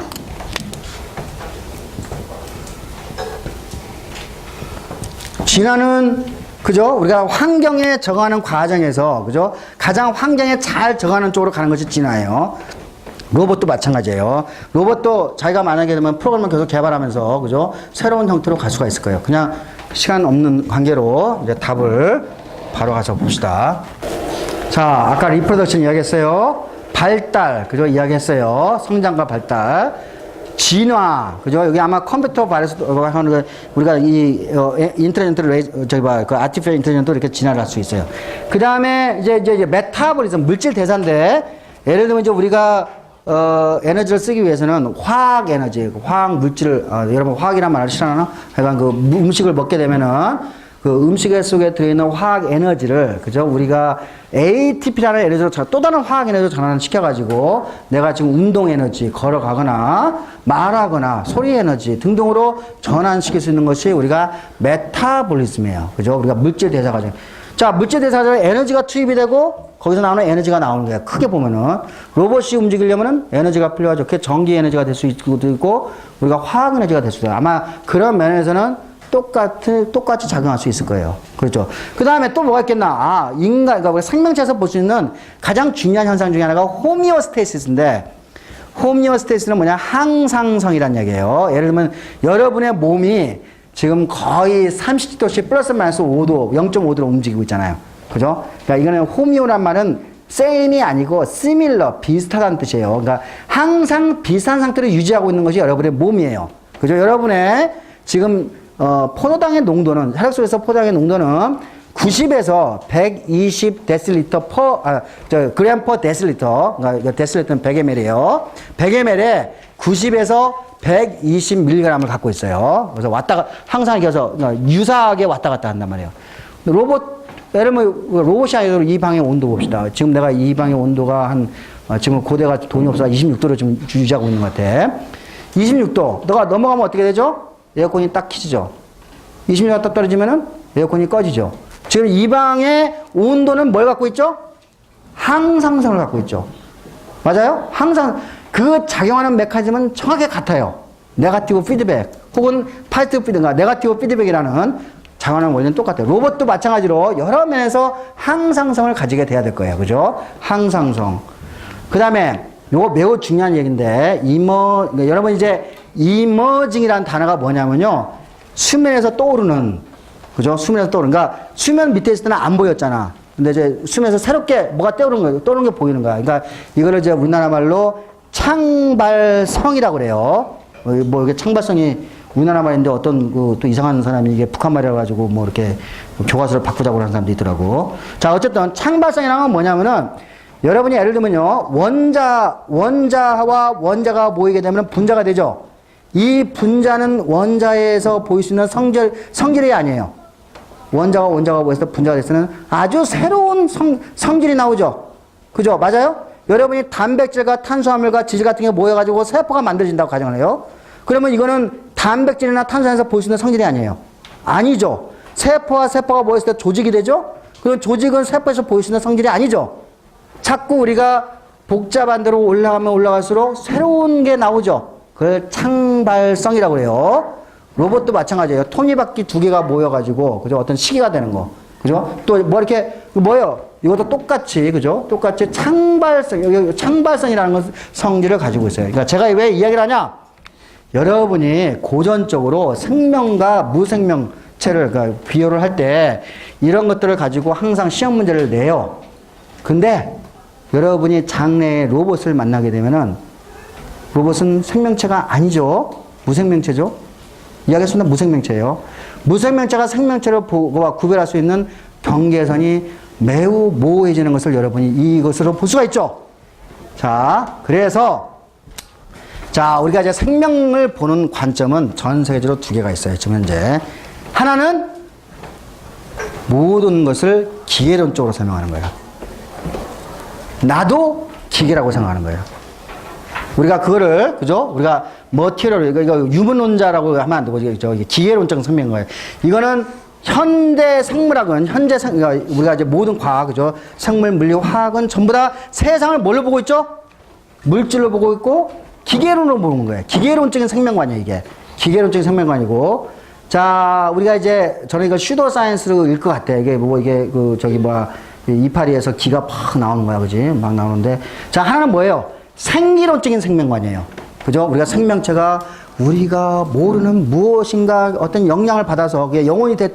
진화는, 그죠? 우리가 환경에 적응하는 과정에서, 그죠? 가장 환경에 잘 적응하는 쪽으로 가는 것이 진화예요. 로봇도 마찬가지예요. 로봇도 자기가 만약에 되면 프로그램을 계속 개발하면서, 그죠? 새로운 형태로 갈 수가 있을 거예요. 그냥 시간 없는 관계로 이제 답을 바로 가서 봅시다. 자, 아까 리프로덕션 이야기했어요. 발달, 그죠? 이야기했어요. 성장과 발달. 진화, 그죠? 여기 아마 컴퓨터 발에서 하는 우리가 이 인텔리전트 그 아티피셜 인텔리전트도 이렇게 진화를 할 수 있어요. 그 다음에 이제 메타볼리즘, 물질 대사인데, 예를 들면 이제 우리가 에너지를 쓰기 위해서는 화학 에너지, 화학 물질을 여러분 화학이란 말을 싫어하나? 하여간 그 음식을 먹게 되면은 그 음식 속에 들어있는 화학 에너지를, 그죠? 우리가 ATP라는 에너지로 또 다른 화학 에너지로 전환을 시켜가지고 내가 지금 운동 에너지, 걸어가거나 말하거나 소리 에너지 등등으로 전환시킬 수 있는 것이 우리가 메타볼리즘이에요. 그죠? 우리가 물질 대사 과정. 자, 물질 대사 과정에 에너지가 투입이 되고 거기서 나오는 에너지가 나오는 거예요. 크게 보면은 로봇이 움직이려면은 에너지가 필요하죠. 그게 전기 에너지가 될 수 있고 우리가 화학 에너지가 될 수 있어요. 아마 그런 면에서는 똑같이 작용할 수 있을 거예요. 그렇죠. 그 다음에 또 뭐가 있겠나? 그러니까 우리 생명체에서 볼 수 있는 가장 중요한 현상 중에 하나가 호미오스테이시스인데, 호미오스테이시스는 뭐냐? 항상성이란 얘기예요. 예를 들면 여러분의 몸이 지금 거의 30도씩 플러스 마이너스 5도, 0.5도로 움직이고 있잖아요. 그죠? 그러니까 이거는 호미오란 말은 same이 아니고 similar, 비슷하다는 뜻이에요. 그러니까 항상 비슷한 상태를 유지하고 있는 것이 여러분의 몸이에요. 그죠? 여러분의 지금 포도당의 농도는, 혈액 속에서 포도당의 농도는 90에서 120 데시리터 그램 퍼 데시리터, 그러니까 데시리터는 100ml예요. 100ml에 90에서 120mg을 갖고 있어요. 그래서 항상 이렇게 유사하게 왔다 갔다 한단 말이에요. 예를 들면 로봇이 아니라 이 방의 온도 봅시다. 지금 내가 이 방의 온도가 지금 고대가 돈이 없어서 26도로 지금 유지하고 있는 것 같아. 26도. 너가 넘어가면 어떻게 되죠? 에어컨이 딱 켜지죠. 26도가 딱 떨어지면은 에어컨이 꺼지죠. 지금 이 방의 온도는 뭘 갖고 있죠? 항상성을 갖고 있죠. 맞아요? 항상 그 작용하는 메커니즘은 정확하게 같아요. 네거티브 피드백 혹은 파지티브 피드백, 네거티브 피드백이라는 작용하는 원리는 똑같아요. 로봇도 마찬가지로 여러 면에서 항상성을 가지게 돼야 될 거예요. 그죠? 항상성. 그 다음에 요거 매우 중요한 얘기인데, 여러분 이제 이머징이라는 단어가 뭐냐면요, 수면에서 떠오르는, 그죠? 수면에서 떠오르는. 그러니까 수면 밑에 있을 때는 안 보였잖아. 근데 이제 수면에서 새롭게 뭐가 떠오르는 거예요. 떠오르는 게 보이는 거야. 그러니까 이거를 이제 우리나라 말로 창발성이라고 그래요. 뭐 이게 창발성이 우리나라 말인데 어떤 또 이상한 사람이 이게 북한 말이라 가지고 뭐 이렇게 교과서를 바꾸자고 하는 사람도 있더라고. 자, 어쨌든 창발성이라는 건 뭐냐면은, 여러분이 예를 들면요, 원자와 원자가 모이게 되면 분자가 되죠. 이 분자는 원자에서 보일 수 있는 성질이 아니에요. 원자가 모여서 분자가 됐으면 아주 새로운 성질이 나오죠. 그죠? 맞아요? 여러분이 단백질과 탄수화물과 지질 같은 게 모여가지고 세포가 만들어진다고 가정을 해요. 그러면 이거는 단백질이나 탄수화물에서 보일 수 있는 성질이 아니에요. 아니죠. 세포와 세포가 모였을 때 조직이 되죠? 그럼 조직은 세포에서 보일 수 있는 성질이 아니죠. 자꾸 우리가 복잡한 대로 올라가면 올라갈수록 새로운 게 나오죠. 그걸 창발성이라고 그래요. 로봇도 마찬가지예요. 톱니바퀴 두 개가 모여가지고, 그죠? 어떤 시계가 되는 거. 그죠? 또 뭐 이렇게, 뭐예요? 이것도 똑같이, 그죠? 똑같이 창발성이라는 건 성질을 가지고 있어요. 그러니까 제가 왜 이야기를 하냐? 여러분이 고전적으로 생명과 무생명체를 그러니까 비교를 할 때 이런 것들을 가지고 항상 시험 문제를 내요. 근데 여러분이 장래에 로봇을 만나게 되면은 로봇은 생명체가 아니죠. 무생명체죠. 이야기했습니다. 무생명체예요. 무생명체가 생명체를 구별할 수 있는 경계선이 매우 모호해지는 것을 여러분이 이것으로 볼 수가 있죠. 자, 그래서 자, 우리가 이제 생명을 보는 관점은 전 세계적으로 두 개가 있어요. 지금 현재. 하나는 모든 것을 기계론적으로 설명하는 거예요. 나도 기계라고 생각하는 거예요. 우리가 그거를, 그죠? 우리가 머티리얼, 이거 유문론자라고 하면 안 되고, 저기 기계론적 설명인 거예요. 이거는 현대 생물학은, 그러니까 우리가 이제 모든 과학, 그죠? 생물, 물리, 화학은 전부 다 세상을 뭘로 보고 있죠? 물질로 보고 있고, 기계론으로 보는 거예요. 기계론적인 생명관이에요, 이게. 기계론적인 생명관이고. 자, 우리가 이제, 저는 이거 슈도 사이언스로 읽을 것 같아. 이게 뭐, 이게 그, 저기 뭐야, 이파리에서 기가 팍 나오는 거야, 그지? 막 나오는데. 자, 하나는 뭐예요? 생리론적인 생명관이에요. 그죠? 우리가 생명체가 우리가 모르는 무엇인가 어떤 영향을 받아서 그게 영혼이 될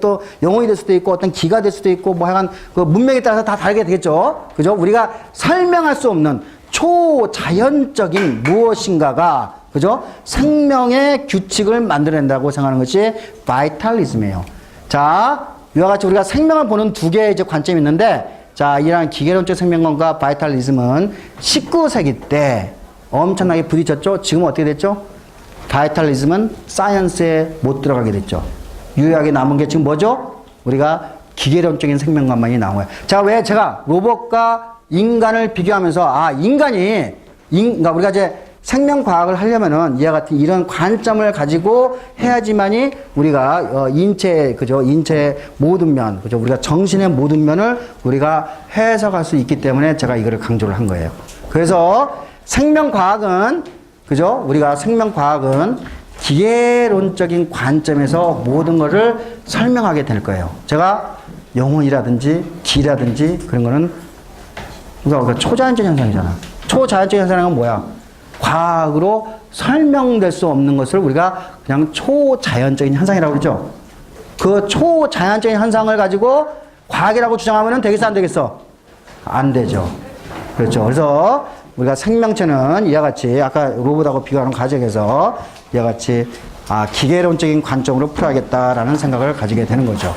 수도 있고 어떤 기가 될 수도 있고 뭐 하여간 그 문명에 따라서 다 다르게 되겠죠. 그죠? 우리가 설명할 수 없는 초자연적인 무엇인가가 그죠? 생명의 규칙을 만들어낸다고 생각하는 것이 바이탈리즘이에요. 자, 이와 같이 우리가 생명을 보는 두 개의 이제 관점이 있는데 자, 이러한 기계론적 생명관과 바이탈리즘은 19세기 때 엄청나게 부딪혔죠. 지금 어떻게 됐죠? 바이탈리즘은 사이언스에 못 들어가게 됐죠. 유일하게 남은 게 지금 뭐죠? 우리가 기계론적인 생명관만이 나온 거예요. 자, 왜 제가 로봇과 인간을 비교하면서 그러니까 우리가 이제 생명과학을 하려면은 이와 같은 이런 관점을 가지고 해야지만이 우리가 인체 모든 면, 그죠? 우리가 정신의 모든 면을 우리가 해석할 수 있기 때문에 제가 이거를 강조를 한 거예요. 그래서 생명과학은 그죠? 우리가 생명과학은 기계론적인 관점에서 모든 것을 설명하게 될 거예요. 제가 영혼이라든지 기라든지 그런 거는 우리가 초자연적 현상이잖아. 초자연적 현상은 뭐야? 과학으로 설명될 수 없는 것을 우리가 그냥 초자연적인 현상이라고 그러죠. 그 초자연적인 현상을 가지고 과학이라고 주장하면 되겠어, 안 되겠어? 안 되죠. 그렇죠. 그래서 우리가 생명체는 이와 같이 아까 로봇하고 비교하는 과정에서 이와 같이 기계론적인 관점으로 풀어야겠다라는 생각을 가지게 되는 거죠.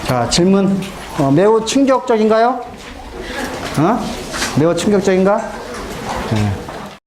자, 질문. 매우 충격적인가요? 매우 충격적인가? 네.